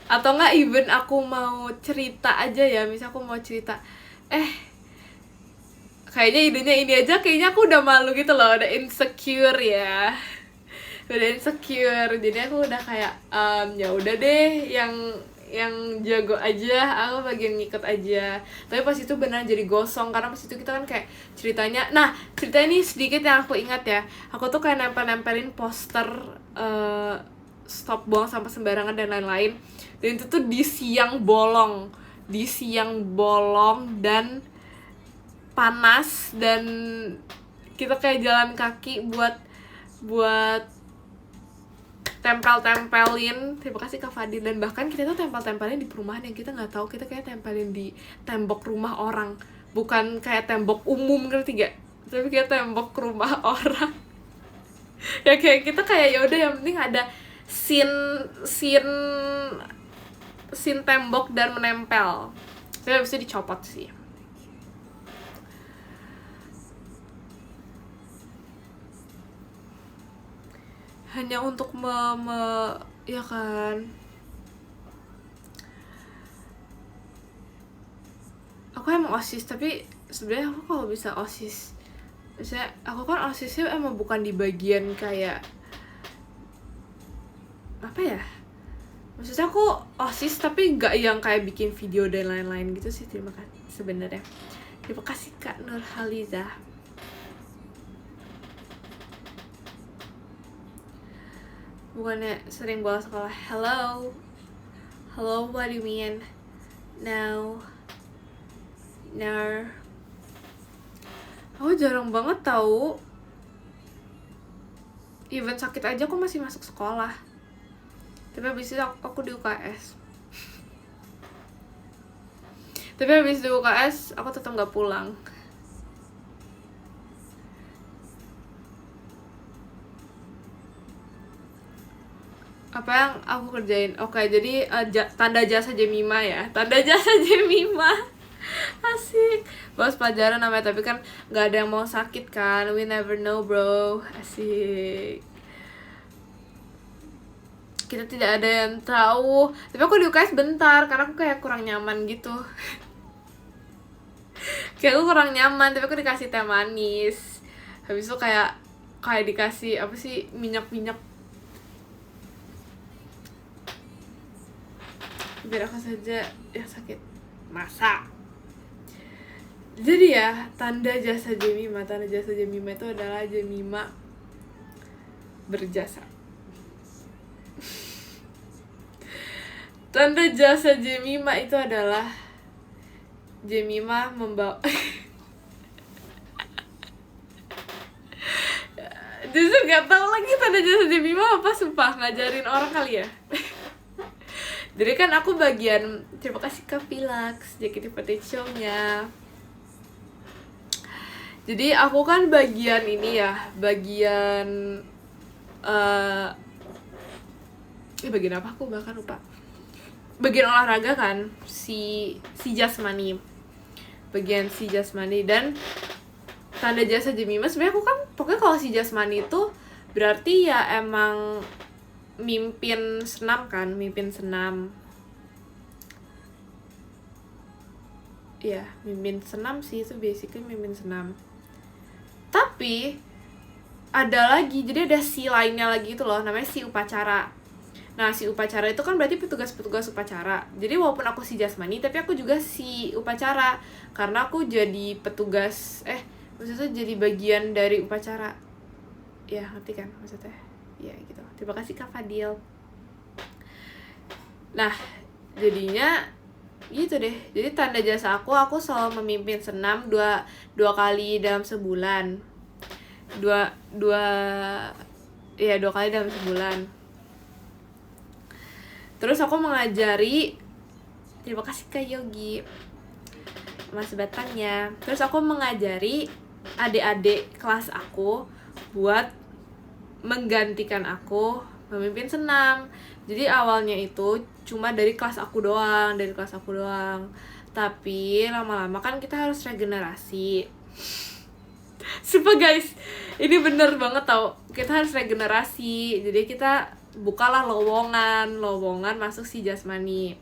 atau enggak even aku mau cerita aja ya, misal aku mau cerita kayaknya idenya ini aja, kayaknya aku udah malu gitu loh, udah insecure ya. udah insecure. Jadi aku udah kayak ya udah deh yang jago aja, aku bagian ngikut aja. Tapi pas itu benar jadi gosong, karena pas itu kita kan kayak ceritanya, nah cerita ini sedikit yang aku ingat ya, aku tuh kayak nempelin poster stop buang sampah sembarangan dan lain-lain, dan itu tuh di siang bolong dan panas, dan kita kayak jalan kaki buat tempelin. Terima kasih Kak Fadil. Dan bahkan kita tuh tempelin di perumahan yang kita nggak tahu, kita kayak tempelin di tembok rumah orang, bukan kayak tembok umum, ngerti gak? Tapi kayak tembok rumah orang. Ya kayak kita kayak ya udah, yang penting ada scene tembok dan menempel. Tapi bisa dicopot sih. Hanya untuk ya kan, aku emang OSIS, tapi sebenarnya aku kalau bisa OSIS, misalnya aku kan OSISnya emang bukan di bagian kayak apa ya, maksudnya aku OSIS tapi nggak yang kayak bikin video dan lain-lain gitu sih. Terima kasih sebenarnya, terima kasih Kak Nurhaliza. Bukannya sering bolos sekolah. Hello, what do you mean? No. Aku jarang banget tahu. Even sakit aja aku masih masuk sekolah. Tapi habis itu aku di UKS. Tapi habis di UKS aku tetap nggak pulang. Apa yang aku kerjain? Oke, jadi tanda jasa Jemima ya. Tanda jasa Jemima. Asik. Bahas pelajaran namanya, tapi kan nggak ada yang mau sakit kan. We never know, bro. Asik. Kita tidak ada yang tahu. Tapi aku di UKS bentar, karena aku kayak kurang nyaman gitu. Kayak aku kurang nyaman, tapi aku dikasih teh manis. Habis itu kayak dikasih apa sih, minyak biar aku saja yang sakit. Masa? Jadi ya, tanda jasa Jemima itu adalah Jemima berjasa. Tanda jasa Jemima itu adalah Jemima membawa justru gak tahu lagi tanda jasa Jemima apa, sumpah ngajarin orang kali ya. Jadi kan aku bagian, terima kasih Kak Pilax, JKT48 show-nya. Jadi aku kan bagian ini ya, bagian bagian apa aku bahkan lupa. Bagian olahraga kan, si jasmani. Bagian si jasmani. Dan tanda jasa Jemima sebenarnya aku kan pokoknya kalau si jasmani itu berarti ya emang mimpin senam. Iya, mimpin senam sih, itu basically mimpin senam. Tapi ada lagi, jadi ada si lainnya lagi itu loh, namanya si upacara. Nah, si upacara itu kan berarti petugas upacara. Jadi walaupun aku si jasmani, tapi aku juga si upacara, karena aku jadi petugas, maksudnya jadi bagian dari upacara. Ya, ngerti kan maksudnya? Ya gitu. Terima kasih Kak Fadil. Nah, jadinya gitu deh. Jadi tanda jasa aku selalu memimpin senam dua kali dalam sebulan. Dua kali dalam sebulan. Terus aku mengajari, terima kasih Kak Yogi mas batangnya. Terus aku mengajari adik-adik kelas aku buat menggantikan aku memimpin senam. Jadi awalnya itu cuma dari kelas aku doang. Tapi lama-lama kan kita harus regenerasi. Sumpah guys, ini bener banget tau. Kita harus regenerasi. Jadi kita bukalah lowongan masuk si jasmani.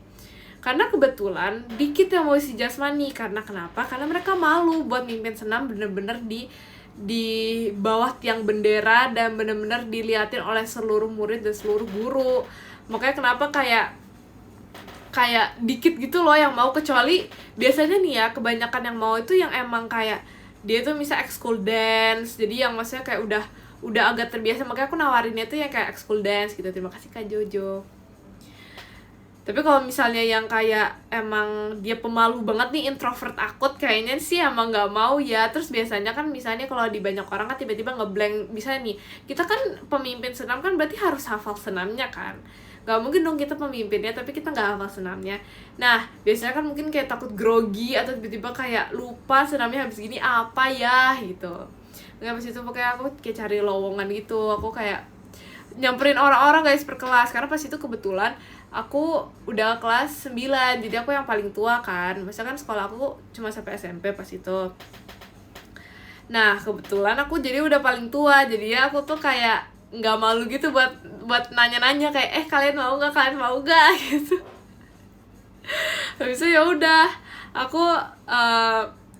Karena kebetulan dikit yang mau si jasmani. Karena kenapa? Karena mereka malu buat mimpin senam bener-bener di di bawah tiang bendera dan benar-benar diliatin oleh seluruh murid dan seluruh guru. Makanya kenapa kayak dikit gitu loh yang mau, kecuali biasanya nih ya kebanyakan yang mau itu yang emang kayak dia tuh bisa ekskul dance, jadi yang maksudnya kayak udah agak terbiasa. Makanya aku nawarinnya tuh yang kayak ekskul dance gitu. Terima kasih Kak Jojo. Tapi kalau misalnya yang kayak emang dia pemalu banget nih, introvert akut, kayaknya sih emang nggak mau ya. Terus biasanya kan misalnya kalau di banyak orang kan tiba-tiba ngeblank. Misalnya nih, kita kan pemimpin senam kan berarti harus hafal senamnya kan. Gak mungkin dong kita pemimpinnya tapi kita nggak hafal senamnya. Nah, biasanya kan mungkin kayak takut grogi atau tiba-tiba kayak lupa senamnya habis gini apa ya gitu. Nggak, pas itu pokoknya aku kayak cari lowongan gitu. Aku kayak nyamperin orang-orang guys per kelas. Karena pas itu kebetulan aku udah kelas 9, jadi aku yang paling tua kan. Maksudnya kan sekolah aku cuma sampai SMP pas itu. Nah, kebetulan aku jadi udah paling tua. Jadi ya aku tuh kayak nggak malu gitu buat nanya-nanya kayak kalian mau nggak gitu. Habis itu ya udah aku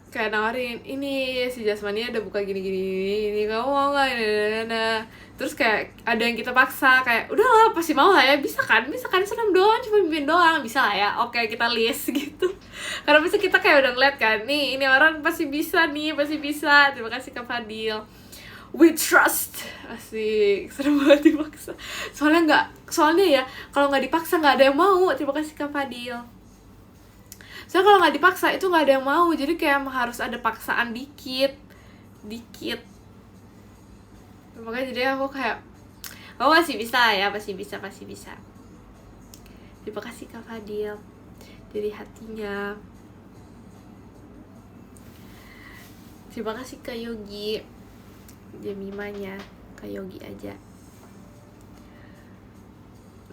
kayak nawarin, ini si Jasmani ada buka gini ini, kamu mau nggak ini. Terus kayak ada yang kita paksa kayak udahlah pasti mau lah ya, bisa kan senam doang, cuma mimpin doang, bisa lah ya, oke kita list gitu. Karena pasti kita kayak udah ngeliat kan, nih ini orang pasti bisa. Terima kasih Kak Fadil. We trust. Asik, serem banget dipaksa. Soalnya ya kalau nggak dipaksa nggak ada yang mau. Terima kasih Kak Fadil. Soalnya kalau nggak dipaksa itu nggak ada yang mau, jadi kayak harus ada paksaan dikit. Makanya jadi aku kayak masih bisa ya, pasti bisa. Terima kasih Kak Fadil dari hatinya. Terima kasih Kak Yogi. Jemimanya Kak Yogi aja.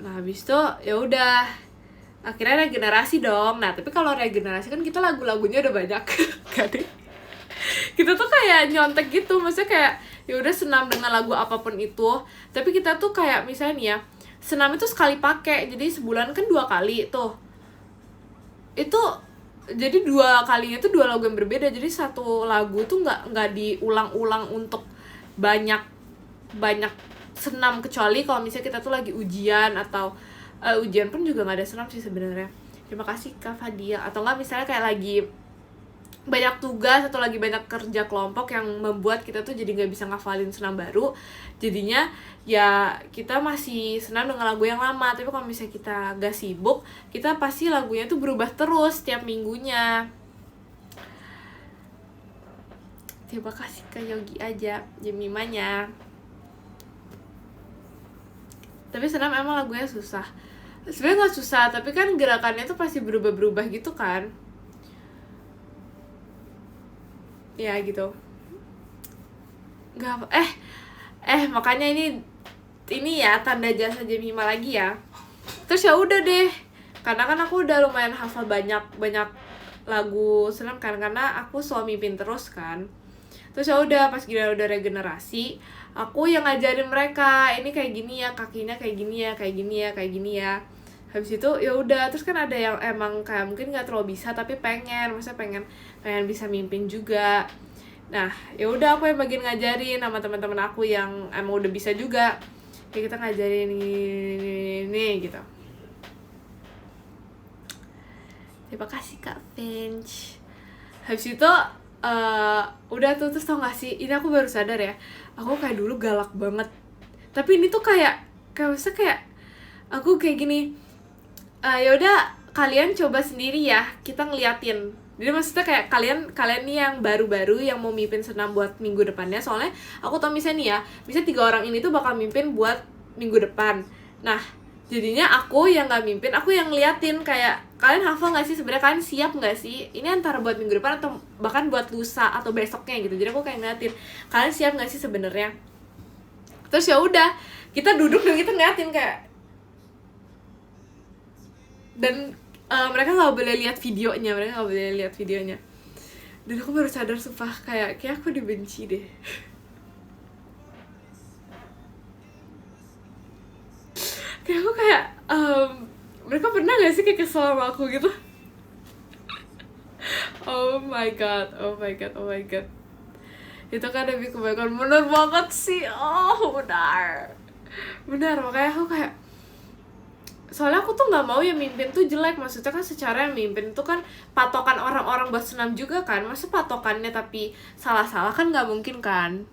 Nah habis itu ya udah akhirnya regenerasi dong. Nah tapi kalau regenerasi kan kita lagu-lagunya udah banyak kan. Kita tuh kayak nyontek gitu, maksudnya kayak ya udah senam dengan lagu apapun itu. Tapi kita tuh kayak misalnya nih ya, senam itu sekali pakai, jadi sebulan kan 2 kali tuh. Itu jadi 2 kalinya tuh 2 lagu yang berbeda. Jadi satu lagu tuh nggak diulang-ulang untuk banyak senam, kecuali kalau misalnya kita tuh lagi ujian atau ujian pun juga nggak ada senam sih sebenarnya. Terima kasih Kak Fadil. Atau nggak misalnya kayak lagi banyak tugas atau lagi banyak kerja kelompok yang membuat kita tuh jadi nggak bisa ngafalin senam baru, jadinya ya kita masih senam dengan lagu yang lama. Tapi kalau misalnya kita gak sibuk, kita pasti lagunya tuh berubah terus tiap minggunya. Terima kasih Kak Yogi aja Jemimanya. Tapi senam emang lagunya susah. Sebenarnya nggak susah, tapi kan gerakannya tuh pasti berubah-berubah gitu kan. Ya gitu. Nggak makanya ini ya tanda jasa Jemima lagi ya. Terus ya udah deh, karena kan aku udah lumayan hafal banyak lagu senam kan, karena aku selalu mimpin terus kan. Terus ya udah pas udah regenerasi, aku yang ngajarin mereka, ini kayak gini ya, kakinya kayak gini ya. Habis itu ya udah, terus kan ada yang emang kayak mungkin nggak terlalu bisa tapi pengen bisa mimpin juga. Nah ya udah aku yang bagian ngajarin sama teman-teman aku yang emang udah bisa juga, kayak kita ngajarin ini gitu. Terima kasih Kak Finch. Habis itu udah tuh, terus tau gak sih, ini aku baru sadar ya, aku kayak dulu galak banget. Tapi ini tuh kayak maksudnya kayak aku kayak gini, ya udah kalian coba sendiri ya, kita ngeliatin. Jadi maksudnya kayak kalian nih yang baru-baru yang mau mimpin senam buat minggu depannya. Soalnya aku tau misalnya nih ya, bisa 3 orang ini tuh bakal mimpin buat minggu depan. Nah jadinya aku yang nggak mimpin, aku yang ngeliatin kayak kalian hafal nggak sih sebenarnya, kalian siap nggak sih ini antara buat minggu depan atau bahkan buat lusa atau besoknya gitu. Jadi aku kayak ngeliatin kalian siap nggak sih sebenarnya. Terus ya udah kita duduk dan kita ngeliatin kayak, dan mereka nggak boleh lihat videonya, dan aku baru sadar sumpah kayak aku dibenci deh. Kayak aku kayak mereka pernah gak sih kayak kesel sama aku gitu. Oh my god. itu kan demi kebaikan. Bener banget sih, oh benar makanya aku kayak, soalnya aku tuh nggak mau yang mimpin tuh jelek, maksudnya kan secara yang mimpin tuh kan patokan orang-orang buat senam juga kan, masa patokannya tapi salah-salah kan nggak mungkin kan.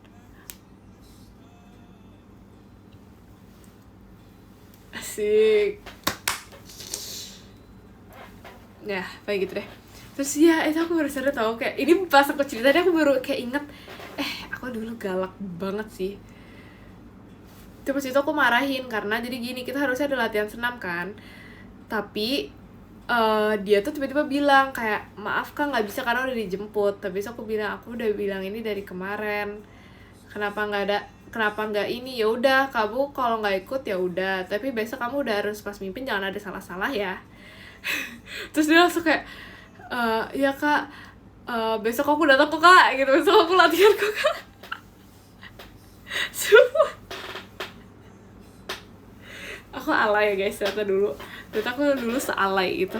Asik. Ya kayak gitu deh. Terus ya itu aku baru sadar tau, kayak ini pas aku ceritanya aku baru kayak inget, aku dulu galak banget sih. Terus itu aku marahin karena jadi gini, kita harusnya ada latihan senam kan, tapi dia tuh tiba-tiba bilang kayak, maaf Kak nggak bisa karena udah dijemput. Tapi aku bilang, aku udah bilang ini dari kemarin, kenapa nggak ini, ya udah kamu kalau nggak ikut ya udah, tapi besok kamu udah harus pas mimpin jangan ada salah-salah ya. Terus dia langsung kayak, ya Kak, besok aku datang kok Kak gitu, besok aku latihan kok Kak. Aku alay ya guys, ternyata aku dulu sealay itu.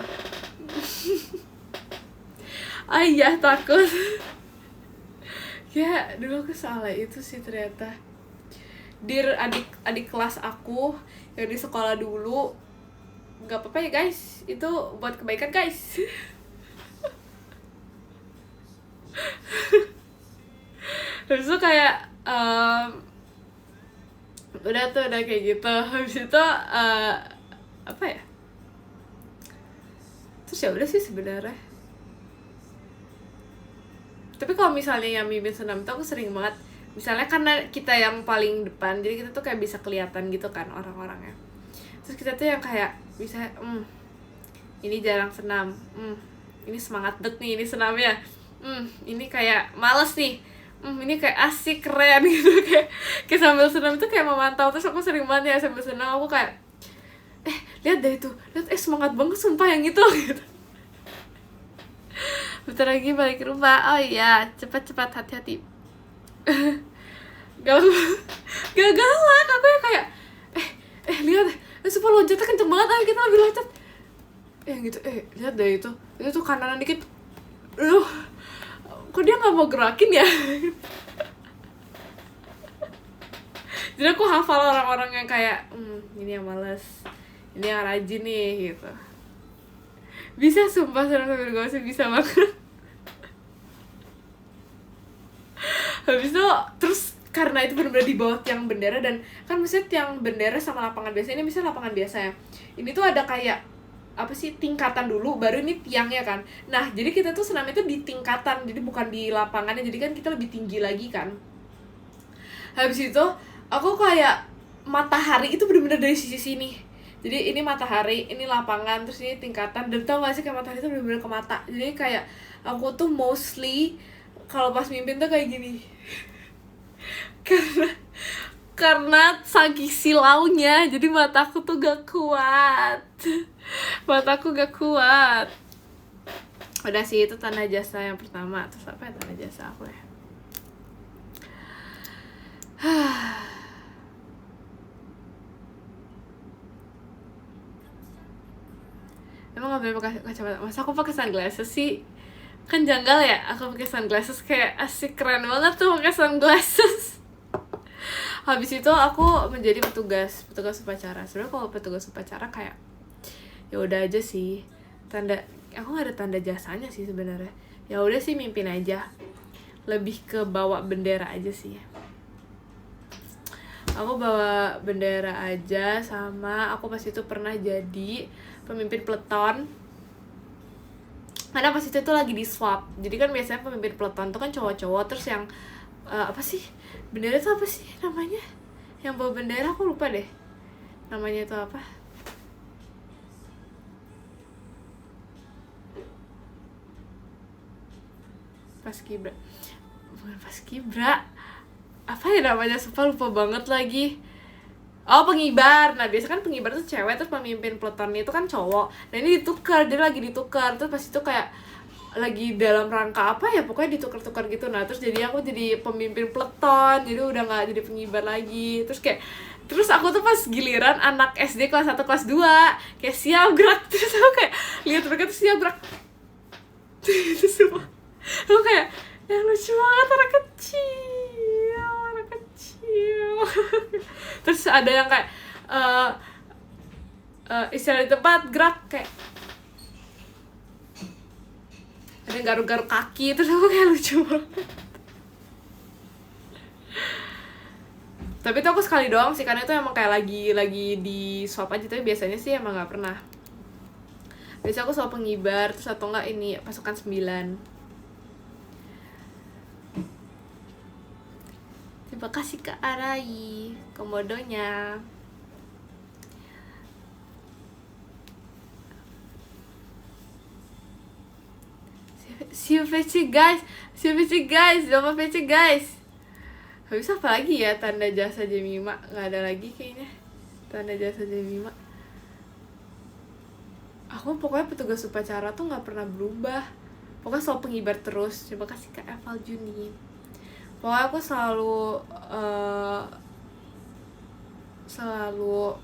Ayah takut. Ya dulu aku sealay itu sih ternyata. Dir adik kelas aku yang di sekolah dulu, nggak apa-apa ya guys, itu buat kebaikan guys. Habis itu kayak udah kayak gitu. Habis itu apa ya, terus ya udah sih sebenarnya. Tapi kalau misalnya yang mimpin senam itu aku sering banget, misalnya karena kita yang paling depan, jadi kita tuh kayak bisa kelihatan gitu kan orang-orangnya. Terus kita tuh yang kayak bisa, ini jarang senam, ini semangat bet nih ini senamnya, ini kayak males nih, ini kayak asik keren gitu, kayak sambil senam itu kayak memantau. Terus aku sering banget ya sambil senam aku kayak, lihat deh itu, lihat semangat banget sumpah yang itu gitu. Bentar lagi balik ke rumah, oh iya cepat hati-hati. Gak galak, aku ya kayak, lihat sumpah loncatnya kenceng banget, ayo kita lebih loncat gitu, lihat deh itu tuh kananan dikit, kok dia nggak mau gerakin ya. Jadi aku hafal orang-orang yang kayak, ini yang malas, ini yang rajin nih gitu. Bisa sumpah sambil gosip bisa banget. Habis itu terus karena itu benar-benar di bawah tiang bendera, dan kan misalnya tiang bendera sama lapangan biasa, ini misalnya lapangan biasa ya, ini tuh ada kayak apa sih, tingkatan dulu baru ini tiangnya kan. Nah jadi kita tuh senam itu di tingkatan, jadi bukan di lapangannya, jadi kan kita lebih tinggi lagi kan. Habis itu aku kayak matahari itu benar-benar dari sisi sini, jadi ini matahari, ini lapangan, terus ini tingkatan, dan tau gak sih kayak matahari itu benar-benar ke mata. Jadi kayak aku tuh mostly kalau pas mimpin tuh kayak gini. karena saking silaunya, jadi mataku tuh gak kuat. Udah sih, itu tanda jasa yang pertama. Terus apa ya tanda jasa aku ya? Emang gak boleh pakai kacamata? Masa aku pakai sunglasses sih? Kan janggal ya, aku pakai sunglasses, kayak asik keren banget tuh pakai sunglasses. Habis itu aku menjadi petugas upacara. Sebenarnya kalau petugas upacara kayak ya udah aja sih, aku gak ada tanda jasanya sih sebenarnya. Ya udah sih mimpin aja, lebih ke bawa bendera aja sih. Aku bawa bendera aja, sama aku pas itu pernah jadi pemimpin peleton. Karena pas itu tuh lagi di swap, jadi kan biasanya pemimpin peleton tuh kan cowok-cowok, terus yang apa sih bendera tuh apa sih namanya, yang bawa bendera aku lupa deh namanya itu apa. Paskibra, bukan paskibra, apa ya namanya, sumpah lupa banget lagi. Oh, pengibar. Nah biasa kan pengibar tuh cewek, terus pemimpin peletonnya itu kan cowok. Nah ini ditukar, dia lagi ditukar. Terus pas itu kayak lagi dalam rangka apa ya, pokoknya ditukar-tukar gitu. Nah terus jadi aku jadi pemimpin peleton, jadi udah gak jadi pengibar lagi. Terus aku tuh pas giliran anak SD kelas 1, kelas 2 kayak siap gerak. Terus aku kayak lihat mereka tuh siap gerak. Itu semua aku kayak, ya lucu banget anak kecil. Terus ada yang kayak istirahat di tempat gerak, kayak ada yang garuk-garuk kaki, terus aku kayak lucu banget. Tapi itu aku sekali doang sih, karena itu emang kayak lagi di swab aja, tapi biasanya sih emang nggak pernah. Biasanya aku selalu pengibar, terus atau enggak ini pasukan 9. Terima kasih Kak Arai komodonya. Siapa PC guys, siapa PC guys. Habis apa lagi ya tanda jasa Jemima? Nggak ada lagi kayaknya tanda jasa Jemima. Aku pokoknya petugas upacara tuh nggak pernah berubah, pokoknya selalu pengibar terus. Terima kasih Kak Eval Juni. Pokoknya aku selalu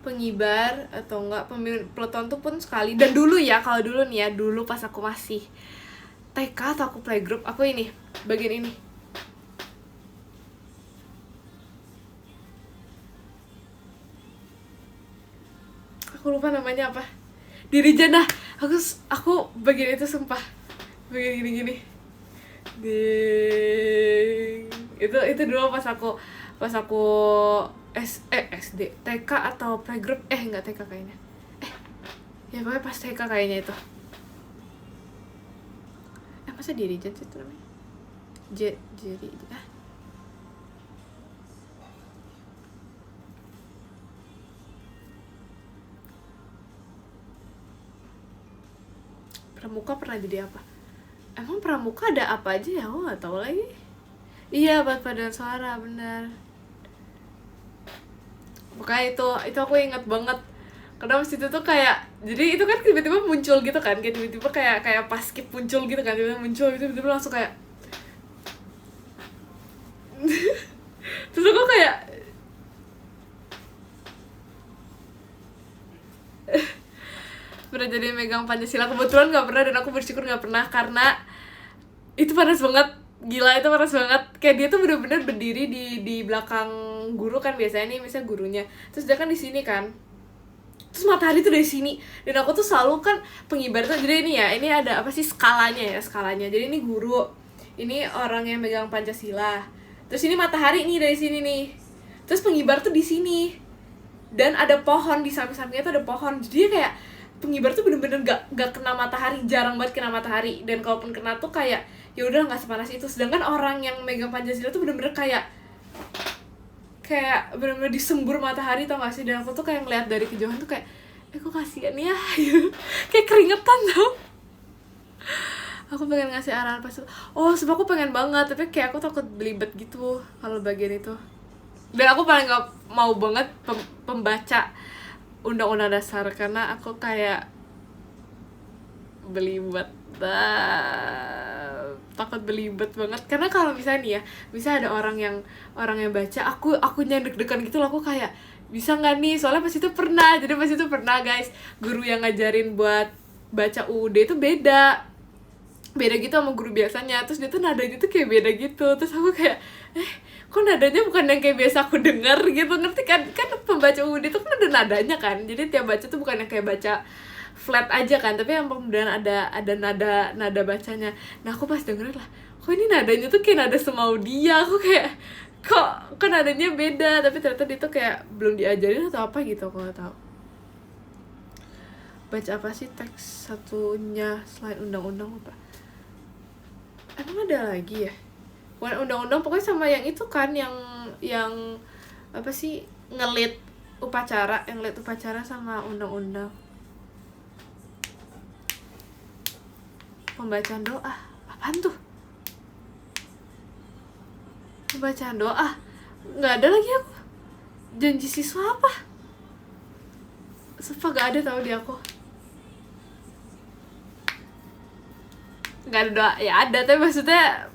pengibar atau enggak pemimpin peleton tuh pun sekali. Dan dulu ya, kalau dulu nih ya, dulu pas aku masih TK atau aku playgroup, aku ini bagian ini. Aku lupa namanya apa. Dirijen dah. Aku bagian itu sumpah. Bagian gini-gini. Ding. Itu dulu pas aku SD, TK atau playgroup, enggak TK kayaknya. Ya pokoknya pas TK kayaknya itu. Masa Dirijen sih itu namanya? Pramuka pernah jadi apa? Emang pramuka ada apa aja ya? Aku nggak tahu lagi. Iya, buat paduan suara, benar. Pokoknya itu aku ingat banget. Karena waktu itu tuh kayak, jadi itu kan tiba-tiba muncul gitu kan, kayak tiba-tiba kayak pas skip muncul gitu kan, tiba-tiba langsung kayak terus aku kayak pernah jadi megang Pancasila, kebetulan nggak pernah, dan aku bersyukur nggak pernah, karena itu panas banget, gila itu panas banget. Kayak dia tuh bener-bener berdiri di belakang guru kan, biasanya nih misalnya gurunya, terus dia kan di sini kan, terus matahari tuh dari sini, dan aku tuh selalu kan pengibar tuh, jadi ini ya, ini ada apa sih skalanya. Jadi ini guru, ini orang yang megang Pancasila, terus ini matahari nih dari sini nih, terus pengibar tuh di sini, dan ada pohon di samping-sampingnya tuh ada pohon, jadi kayak pengibar tuh bener-bener gak kena matahari, jarang banget kena matahari, dan kalaupun kena tuh kayak ya udah nggak sepanas itu. Sedangkan orang yang megang Pancasila tuh bener-bener kayak bener-bener disembur matahari, tau gak sih? Dan aku tuh kayak ngeliat dari kejauhan tuh kayak kok kasihan ya kayak keringetan tau. Aku pengen ngasih arahan pas itu, sebab aku pengen banget, tapi kayak aku takut belibet gitu kalau bagian itu. Dan aku paling gak mau banget pembaca Undang-Undang Dasar, karena aku kayak belibet takut belibet banget. Karena kalau misalnya nih ya, bisa ada orang yang baca, aku deg-degan gitu loh, aku kayak bisa nggak nih, soalnya pas itu pernah guys, guru yang ngajarin buat baca UUD itu beda gitu sama guru biasanya, terus dia tuh nadanya tuh kayak beda gitu, terus aku kayak kok nadanya bukan yang kayak biasa aku dengar gitu, ngerti kan pembaca UUD itu kan ada nadanya kan, jadi tiap baca tuh bukan yang kayak baca flat aja kan, tapi yang kemudian ada nada bacanya. Nah aku pas dengerin lah, kok ini nadanya tuh kayak nada semau dia, aku kayak kok nadanya beda, tapi ternyata dia tuh kayak belum diajarin atau apa gitu, aku nggak tahu. Baca apa sih teks satunya selain undang-undang apa? Emang ada lagi ya? Bukan undang-undang, pokoknya sama yang itu kan, yang apa sih, ngelit upacara sama undang-undang. Pembacaan doa, apaan tuh? Pembacaan doa, nggak ada lagi aku. Janji siswa apa? Sumpah gak ada tau di aku. Gak ada doa, ya ada, tapi maksudnya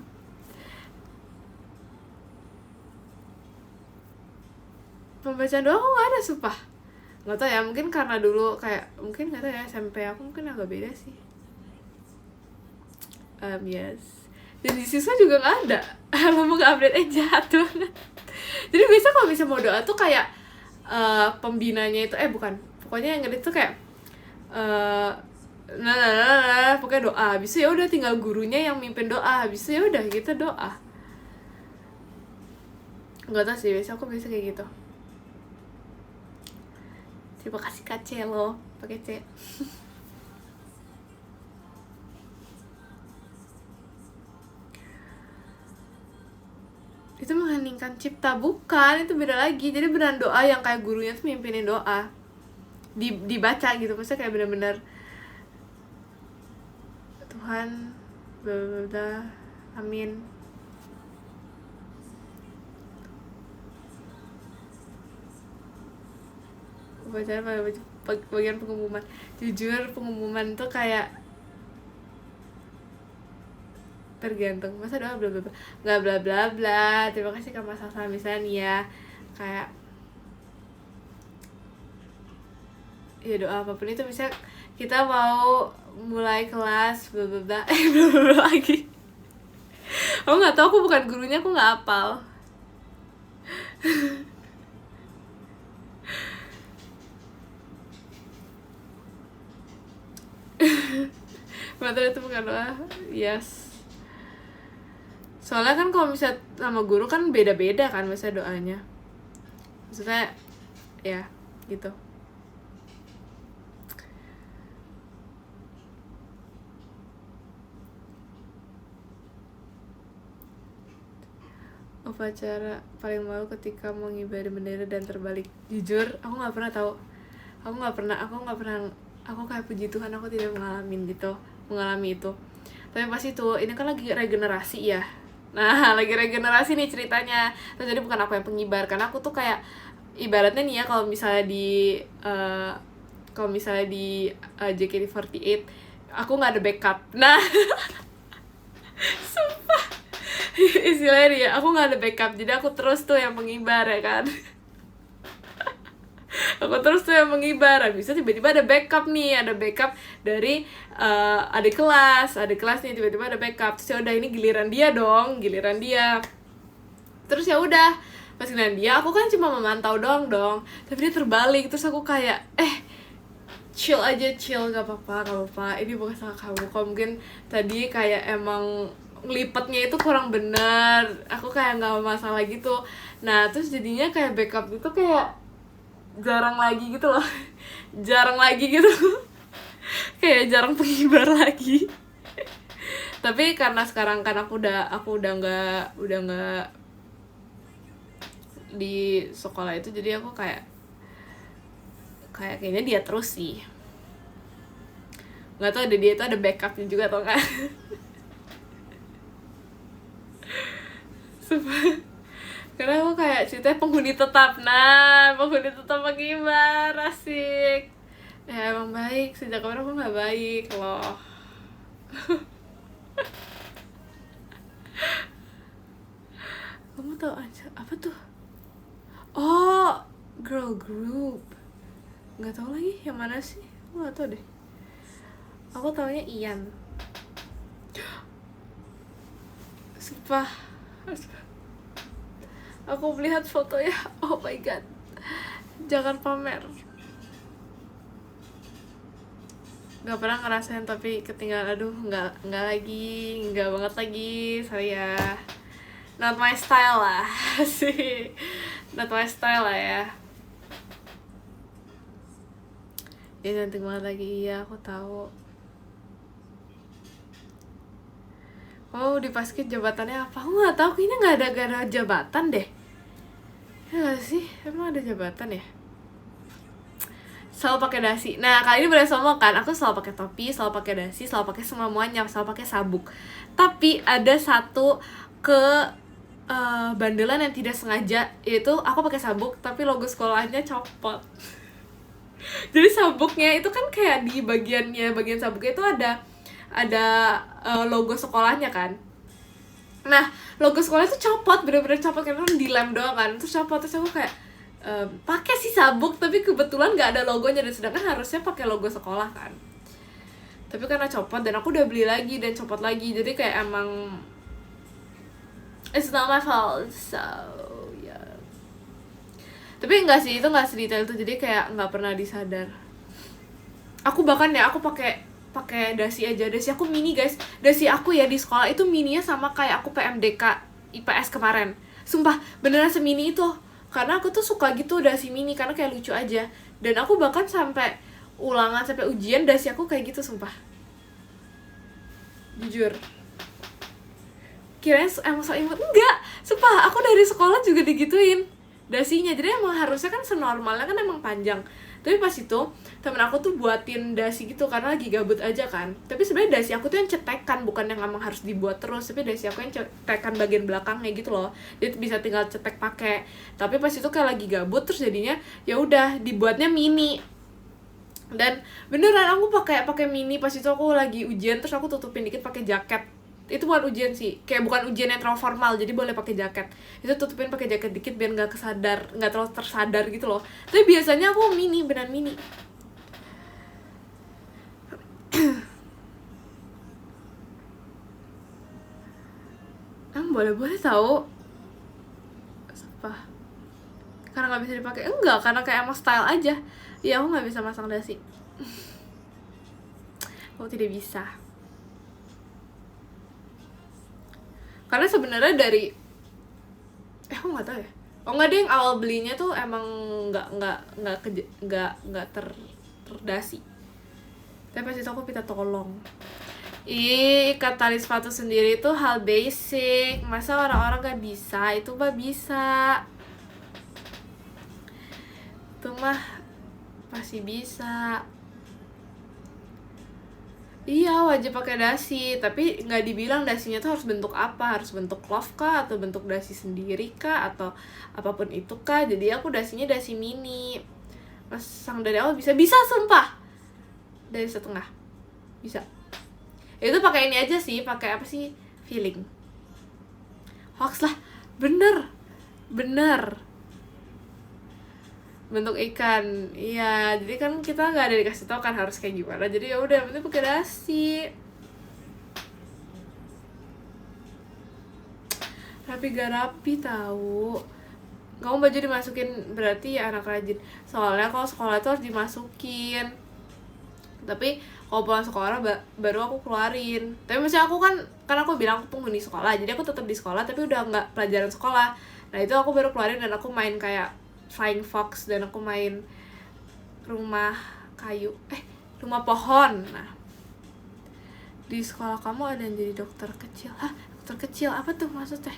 pembacaan doa aku gak ada, sumpah. Gak tau ya, mungkin karena dulu kayak, mungkin gak tau ya, SMP aku mungkin agak beda sih. Yes. dan di siswa juga nggak ada. Lama nggak update jahat banget. Jadi biasa kalau bisa mau doa tuh kayak pembinanya itu bukan, pokoknya yang ngedit tuh kayak pokoknya doa, habis itu ya udah tinggal gurunya yang mimpin doa, habis itu ya udah kita doa. Nggak tahu sih, biasa aku biasa kayak gitu. Terima kasih Kak Celo, pakai C. Itu mengheningkan cipta, bukan, itu beda lagi. Jadi beneran doa yang kayak gurunya tuh mimpinin doa, dibaca gitu, maksudnya kayak bener-bener Tuhan bla amin. Upacara bagian pengumuman. Jujur pengumuman tuh kayak tergantung, masa doa bla bla bla, nggak bla bla bla. Terima kasih Kak Mas Hasan, misalnya nih ya, kayak ya doa apapun itu, misalnya kita mau mulai kelas bla bla bla, bla bla bla lagi. Aku nggak tahu, aku bukan gurunya, aku nggak hafal. Materi itu bukan doa, yes. Soalnya kan kalau misalnya sama guru kan beda-beda kan misalnya doanya. Maksudnya ya gitu. Upacara paling malu ketika mau ngibadah bendera dan terbalik. Jujur, aku nggak pernah tahu. Aku kayak puji Tuhan aku tidak mengalami itu. Tapi pas itu, ini kan lagi regenerasi ya. Nah, lagi regenerasi nih ceritanya. Terus jadi bukan aku yang pengibar, karena aku tuh kayak ibaratnya nih ya, kalau misalnya di JKT48 aku nggak ada backup. Nah, sumpah istilahnya nih ya, aku nggak ada backup, jadi aku terus tuh yang mengibar ya kan. Aku terus tuh yang mengibar, bisa tiba-tiba ada backup dari adik kelas nih, tiba-tiba ada backup. Terus ya udah, ini giliran dia. Terus ya udah, pas giliran dia aku kan cuma memantau doang, tapi dia terbalik. Terus aku kayak chill, gak apa-apa, ini bukan salah kamu. Kalau mungkin tadi kayak emang ngelipetnya itu kurang bener, aku kayak nggak masalah gitu. Nah terus jadinya kayak backup itu kayak jarang lagi gitu loh. Kayak jarang pengibar lagi. Tapi karena sekarang kan aku udah nggak di sekolah itu, jadi aku kayaknya dia terus sih. Nggak tahu dia itu ada backupnya juga atau enggak. Karena aku kayak ceritanya penghuni tetap mengibar, asik. Ya emang baik, sejak kapan aku nggak baik loh. Kamu tahu aja apa tuh? Oh, girl group. Nggak tahu lagi yang mana sih, aku nggak tahu deh. Aku taunya Ian. Sumpah. Aku melihat fotonya, oh my god, jangan pamer. Gak pernah ngerasain tapi ketinggalan, aduh nggak banget lagi, sorry ya, not my style lah sih, not my style lah ya. Ini cantik banget lagi, iya aku tahu. Oh di Paskib jabatannya apa? Aku nggak tahu, kayaknya nggak ada jabatan deh. Ya gak sih? Emang ada jabatan ya? Selalu pakai dasi. Nah kali ini boleh sombong kan? Aku selalu pakai topi, selalu pakai dasi, selalu pakai semuanya, selalu pakai sabuk. Tapi ada satu bandelan yang tidak sengaja, yaitu aku pakai sabuk tapi logo sekolahnya copot. Jadi sabuknya itu kan kayak di bagian sabuknya itu ada logo sekolahnya kan. Nah logo sekolah itu copot, bener-bener copot, karena dilem doang kan, terus copot. Terus aku kayak pakai sih sabuk, tapi kebetulan nggak ada logonya, dan sedangkan harusnya pakai logo sekolah kan. Tapi karena copot, dan aku udah beli lagi dan copot lagi, jadi kayak emang It's not my fault, so yeah. Tapi enggak sih, itu enggak sedetail itu, jadi kayak enggak pernah disadar. Aku bahkan ya, aku pakai dasi aja. Dasi aku mini guys. Dasi aku ya di sekolah itu mininya sama kayak aku PMDK IPS kemarin. Sumpah, beneran semini itu. Karena aku tuh suka gitu dasi mini, karena kayak lucu aja. Dan aku bahkan sampai ulangan, sampai ujian dasi aku kayak gitu, sumpah. Jujur. Kirain emang so imut. Enggak, sumpah aku dari sekolah juga digituin dasinya. Jadi emang harusnya kan senormalnya kan emang panjang. Tapi pas itu temen aku tuh buatin dasi gitu karena lagi gabut aja kan. Tapi sebenarnya dasi aku tuh yang cetekan, bukan yang emang harus dibuat terus. Tapi dasi aku yang cetekan bagian belakangnya gitu loh. Jadi bisa tinggal cetek pakai. Tapi pas itu kayak lagi gabut, terus jadinya ya udah dibuatnya mini. Dan beneran aku pakai mini pas itu aku lagi ujian, terus aku tutupin dikit pakai jaket. Itu bukan ujian sih, kayak bukan ujian yang terlalu formal, jadi boleh pakai jaket. Itu tutupin pakai jaket dikit biar nggak terlalu tersadar gitu loh. Tapi biasanya aku mini, beneran mini. Boleh tahu apa? Karena nggak bisa dipakai? Enggak, karena kayak emang style aja. Iya, aku nggak bisa masang dasi. Aku tidak bisa. Karena sebenarnya dari aku nggak tahu ya. Oh nggak deh, yang awal belinya tuh emang nggak terdasi. Tapi pas itu aku minta tolong. Ikat tali sepatu sendiri itu hal basic. Masa orang-orang gak bisa? Itu mah bisa. Itu mah pasti bisa. Iya, wajib pakai dasi, tapi nggak dibilang dasinya tuh harus bentuk apa, harus bentuk cloth kah, atau bentuk dasi sendiri kah, atau apapun itu kah. Jadi aku dasinya dasi mini. Masang dari awal bisa sumpah. Dari setengah bisa. Itu pakai ini aja sih, pakai apa sih, feeling. Hoax lah, bener bentuk ikan. Iya, jadi kan kita nggak ada dikasih tau kan harus kayak gimana, jadi ya udah penting pakai dasi. Rapi gak rapi tahu. Kamu baju dimasukin berarti ya anak rajin. Soalnya kalau sekolah itu harus dimasukin. Tapi kalau pulang sekolah baru aku keluarin. Tapi maksudnya aku kan aku bilang aku penghuni sekolah, jadi aku tetap di sekolah tapi udah nggak pelajaran sekolah. Nah itu aku baru keluarin dan aku main kayak Flying Fox, dan aku main rumah kayu, rumah pohon. Nah di sekolah kamu ada yang jadi dokter kecil. Hah, dokter kecil apa tuh maksudnya?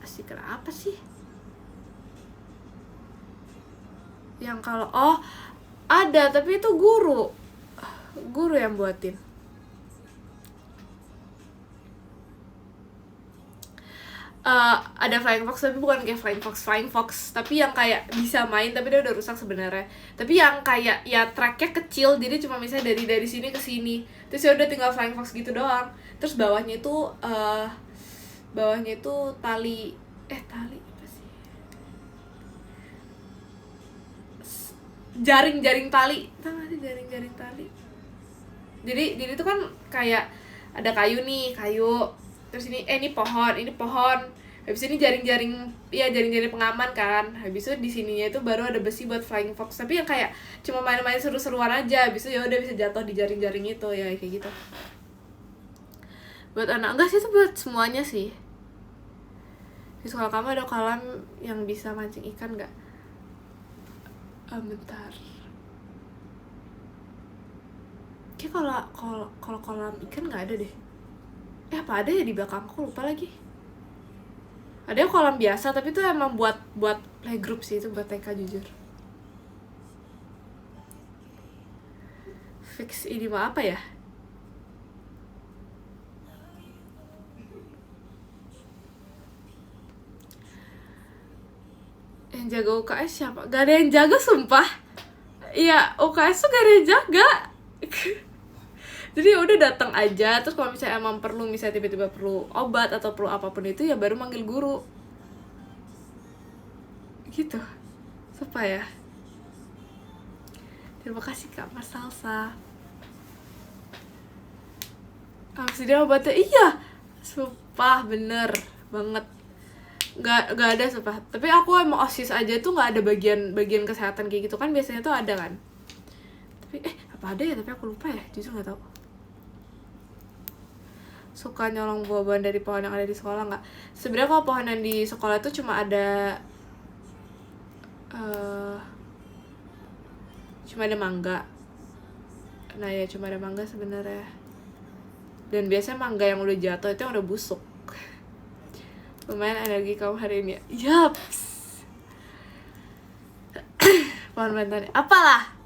Stiker apa sih? Yang kalau ada, tapi itu guru yang buatin. Ada Flying Fox, tapi bukan kayak Flying Fox, tapi yang kayak bisa main tapi dia udah rusak sebenarnya. Tapi yang kayak ya tracknya kecil, jadi cuma misalnya dari sini ke sini, terus ya udah tinggal Flying Fox gitu doang. Terus bawahnya itu tali apa sih, jaring tali, tau gak sih jaring tali. Jadi itu kan kayak ada kayu, terus ini pohon, habis ini jaring pengaman kan, habis itu di sininya itu baru ada besi buat Flying Fox, tapi yang kayak cuma main-main seru-seruan aja, habis itu ya udah bisa jatuh di jaring itu ya kayak gitu. Buat anak enggak sih, itu buat semuanya sih. Di sekolah kamu ada kolam yang bisa mancing ikan nggak? Bentar. Kayak kalau kolam ikan nggak ada deh. Apa ada ya di belakangku, lupa lagi. Ada kolam biasa, tapi itu emang buat playgroup sih, itu buat TK jujur. Fix ini mah apa ya? Yang jaga UKS siapa? Gak ada yang jaga sumpah. Iya, UKS tuh gak ada yang jaga. Jadi ya udah datang aja, terus kalau misalnya emang perlu, misalnya tiba-tiba perlu obat atau perlu apapun itu ya baru manggil guru. Gitu. Supaya. Terima kasih Kak Mas Salsa. Amoxicillin obatnya, iya, sumpah bener banget. Gak ada sumpah. Tapi aku emang OSIS aja tuh gak ada bagian kesehatan kayak gitu kan, biasanya tuh ada kan. Tapi apa ada ya, tapi aku lupa ya, jujur gak tahu. Suka nyolong buah-buahan dari pohon yang ada di sekolah nggak? Sebenarnya kalau pohon yang di sekolah itu cuma ada mangga. Nah ya cuma ada mangga sebenarnya. Dan biasanya mangga yang udah jatuh itu yang udah busuk. Lumayan energi kamu hari ini. Yaps. Pohon bantan. Apalah.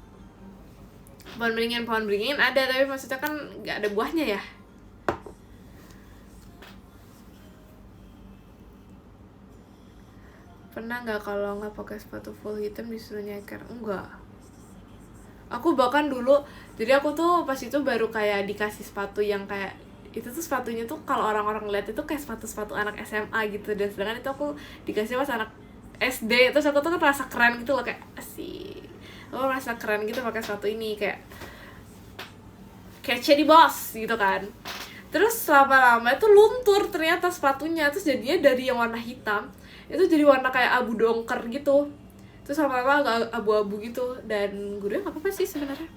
Pohon beringin ada, tapi maksudnya kan nggak ada buahnya ya. Pernah nggak kalau nggak pakai sepatu full hitam disuruh nyeker? Enggak. Aku bahkan dulu, jadi aku tuh pas itu baru kayak dikasih sepatu yang kayak itu tuh sepatunya tuh kalau orang-orang lihat itu kayak sepatu anak SMA gitu, dan sedangkan itu aku dikasih pas anak SD. Terus aku tuh kan rasa keren gitu loh, kayak asik. Aku merasa keren gitu pakai sepatu ini, kayak jadi bos gitu kan. Terus lama-lama itu luntur ternyata sepatunya, terus jadinya dari yang warna hitam itu jadi warna kayak abu dongker gitu. Terus lama-lama agak abu-abu gitu, dan gurunya nggak apa-apa sih sebenarnya.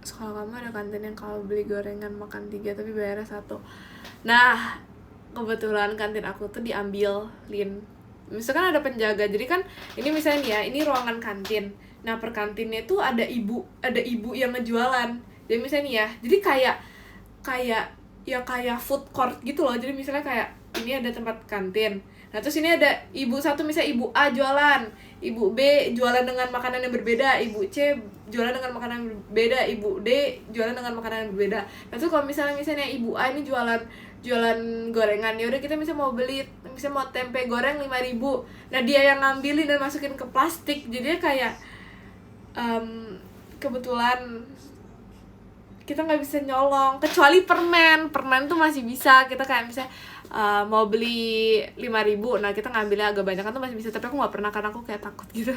Sekolah kamu ada kantin yang kalau beli gorengan makan 3 tapi bayarnya 1. Nah kebetulan kantin aku tuh diambilin. Misalkan ada penjaga, jadi kan ini misalnya nih ya, ini ruangan kantin. Nah per kantinnya tuh ada ibu yang ngejualan. Jadi misalnya nih ya, jadi kayak food court gitu loh. Jadi misalnya kayak ini ada tempat kantin. Nah terus ini ada ibu satu, misalnya ibu A jualan, ibu B jualan dengan makanan yang berbeda, ibu C jualan dengan makanan yang berbeda, ibu D jualan dengan makanan yang berbeda. Nah terus kalau misalnya ibu A ini jualan gorengan, ya udah kita misalnya mau tempe goreng 5.000. Nah dia yang ngambilin dan masukin ke plastik. Jadinya kayak kebetulan kita nggak bisa nyolong, kecuali permen tuh masih bisa. Kita kayak misalnya mau beli 5.000, nah kita ngambilnya agak banyak kan tuh masih bisa. Tapi aku nggak pernah karena aku kayak takut gitu.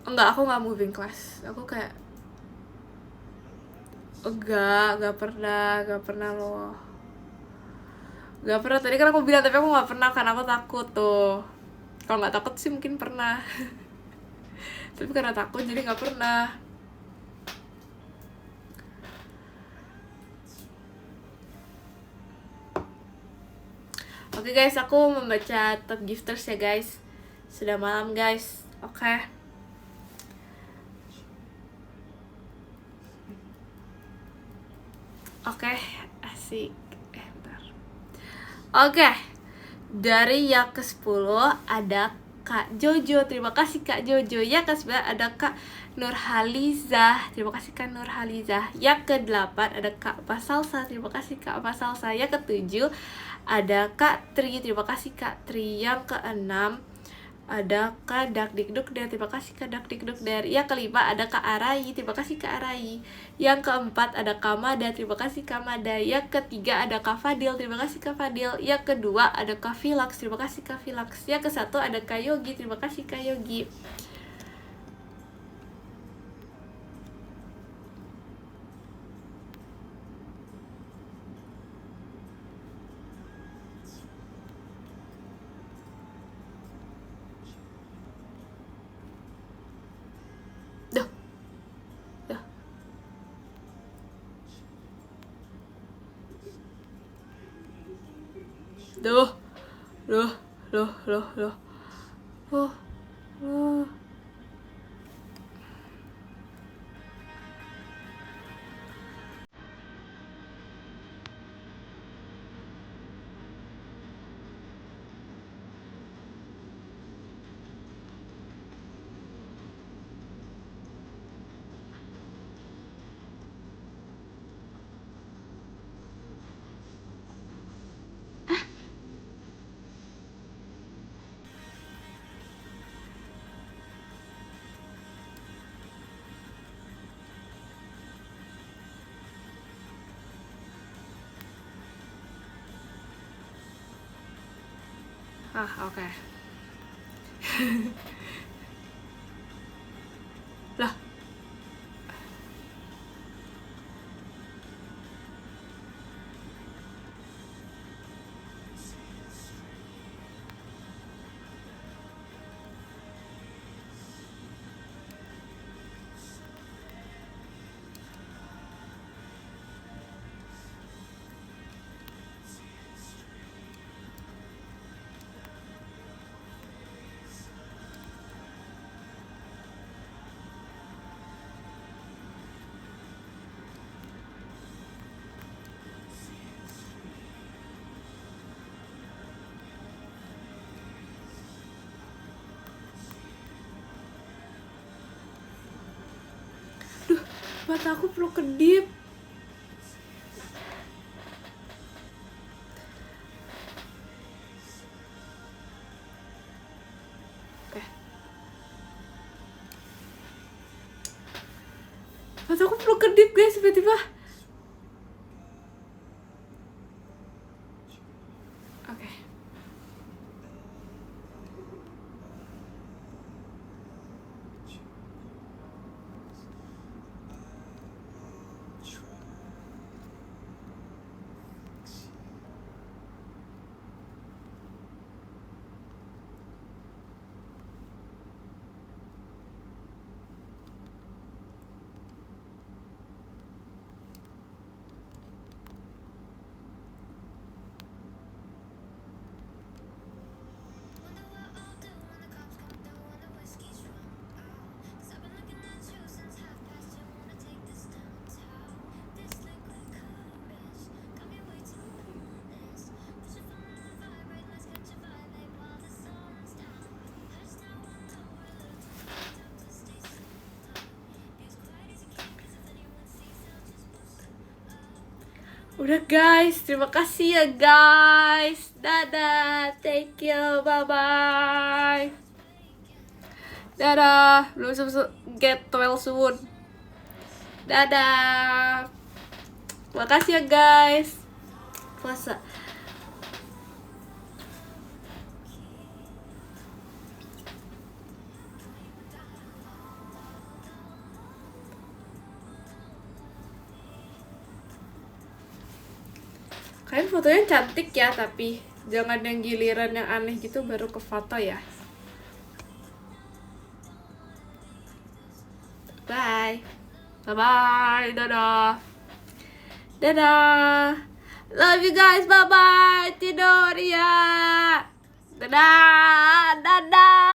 Enggak, aku nggak moving class. Aku kayak nggak pernah loh. Nggak pernah. Tadi kan aku bilang, tapi aku nggak pernah karena aku takut tuh. Kalau nggak takut sih mungkin pernah. Tapi karena takut jadi nggak pernah. Oke guys, aku membaca top gifters ya guys. Sudah malam guys. Oke. Asik. Bentar. Oke. Dari yang ke-10 ada Kak Jojo. Terima kasih Kak Jojo. Yang ke-9 ada Kak Nurhalizah. Terima kasih Kak Nurhalizah. Yang ke-8 ada Kak Pasalsa. Terima kasih Kak Pasalsa. Yang ke-7 ada Kak Tri. Terima kasih Kak Tri. Yang ke-6 ada Kak Dakdikduk dan terima kasih Kak Dakdikduk. Dari yang ke-5 ada Kak Arai. Terima kasih Kak Arai. Yang ke-4 ada Kak Mada. Terima kasih Kak Mada. Yang ke-3 ada Kak Fadil. Terima kasih Kak Fadil. Yang ke-2 ada Kak Vilax. Terima kasih Kak Vilax. Yang ke-1 ada Kak Yogi. Terima kasih Kak Yogi. Loh. Oke. Lah, mata aku perlu kedip. Oke. Mata aku perlu kedip guys, tiba-tiba. Oke. Udah guys, terima kasih ya guys. Dadah, thank you, bye-bye. Dadah, belum sempat get well soon. Dadah. Makasih ya guys. Puasa. Kalian fotonya cantik ya, tapi jangan yang giliran yang aneh gitu baru ke foto ya. Bye. Bye-bye. Dadah. Dadah. Love you guys. Bye-bye. Tidur ya. Dadah. Dadah.